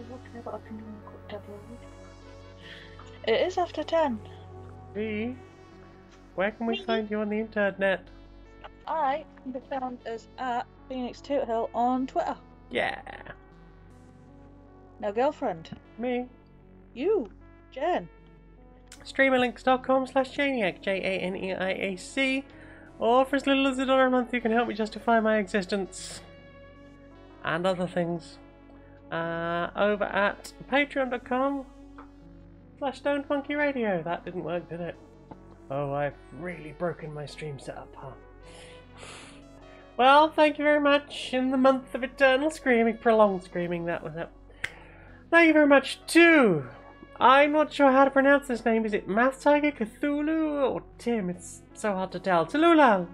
Okay, but I can do a quick tablet. It is after 10. V, where can we find you on the internet? I can be found as at Phoenix Toothill on Twitter. Yeah. Now, girlfriend, Me. you, Jen. Streamerlinks.com/Janiac, JANEIAC. Or for as little as $1 a month, you can help me justify my existence. And other things. Over at patreon.com/StonedMonkeyRadio. That didn't work, did it? Oh, I've really broken my stream setup, huh? Well, thank you very much. In the month of eternal screaming, prolonged screaming, that was it. Thank you very much too. I'm not sure how to pronounce this name. Is it Math Tiger, Cthulhu, or Tim? It's so hard to tell. Tallulah,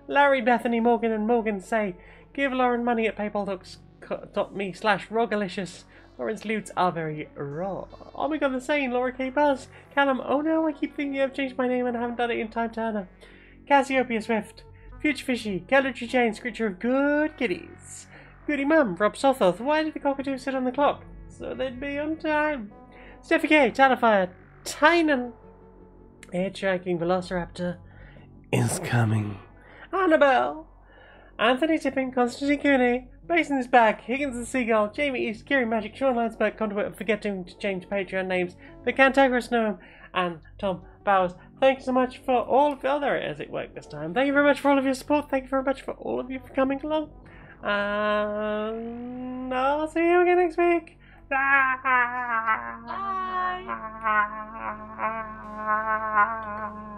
Larry, Bethany, Morgan, and Morgan say, give Lauren money at paypal.me/rogalicious. Lauren's loots are very raw. Omega the Sane, Laura K. Buzz, Callum, oh no, I keep thinking I've changed my name and haven't done it in time, Turner. Cassiopeia Swift, Future Fishy, Gallantry Jane, Screecher of Good Kitties, Goody Mum, Rob Sothoth, why did the cockatoo sit on the clock? So they'd be on time. Steffi K, Talifire, Tynan, Hitchhiking Velociraptor is coming. Annabelle, Anthony Tipping, Constantine Cooney, Basin is back, Higgins the Seagull, Jamie East, Kiri Magic, Sean Landsberg, Conduit, forgetting to change Patreon names, the Cantankerous Gnome, and Tom Bowers. Thank you so much for all of the other areas it worked this time. Thank you very much for all of your support. Thank you very much for all of you for coming along. And I'll see you again next week. Bye. Bye.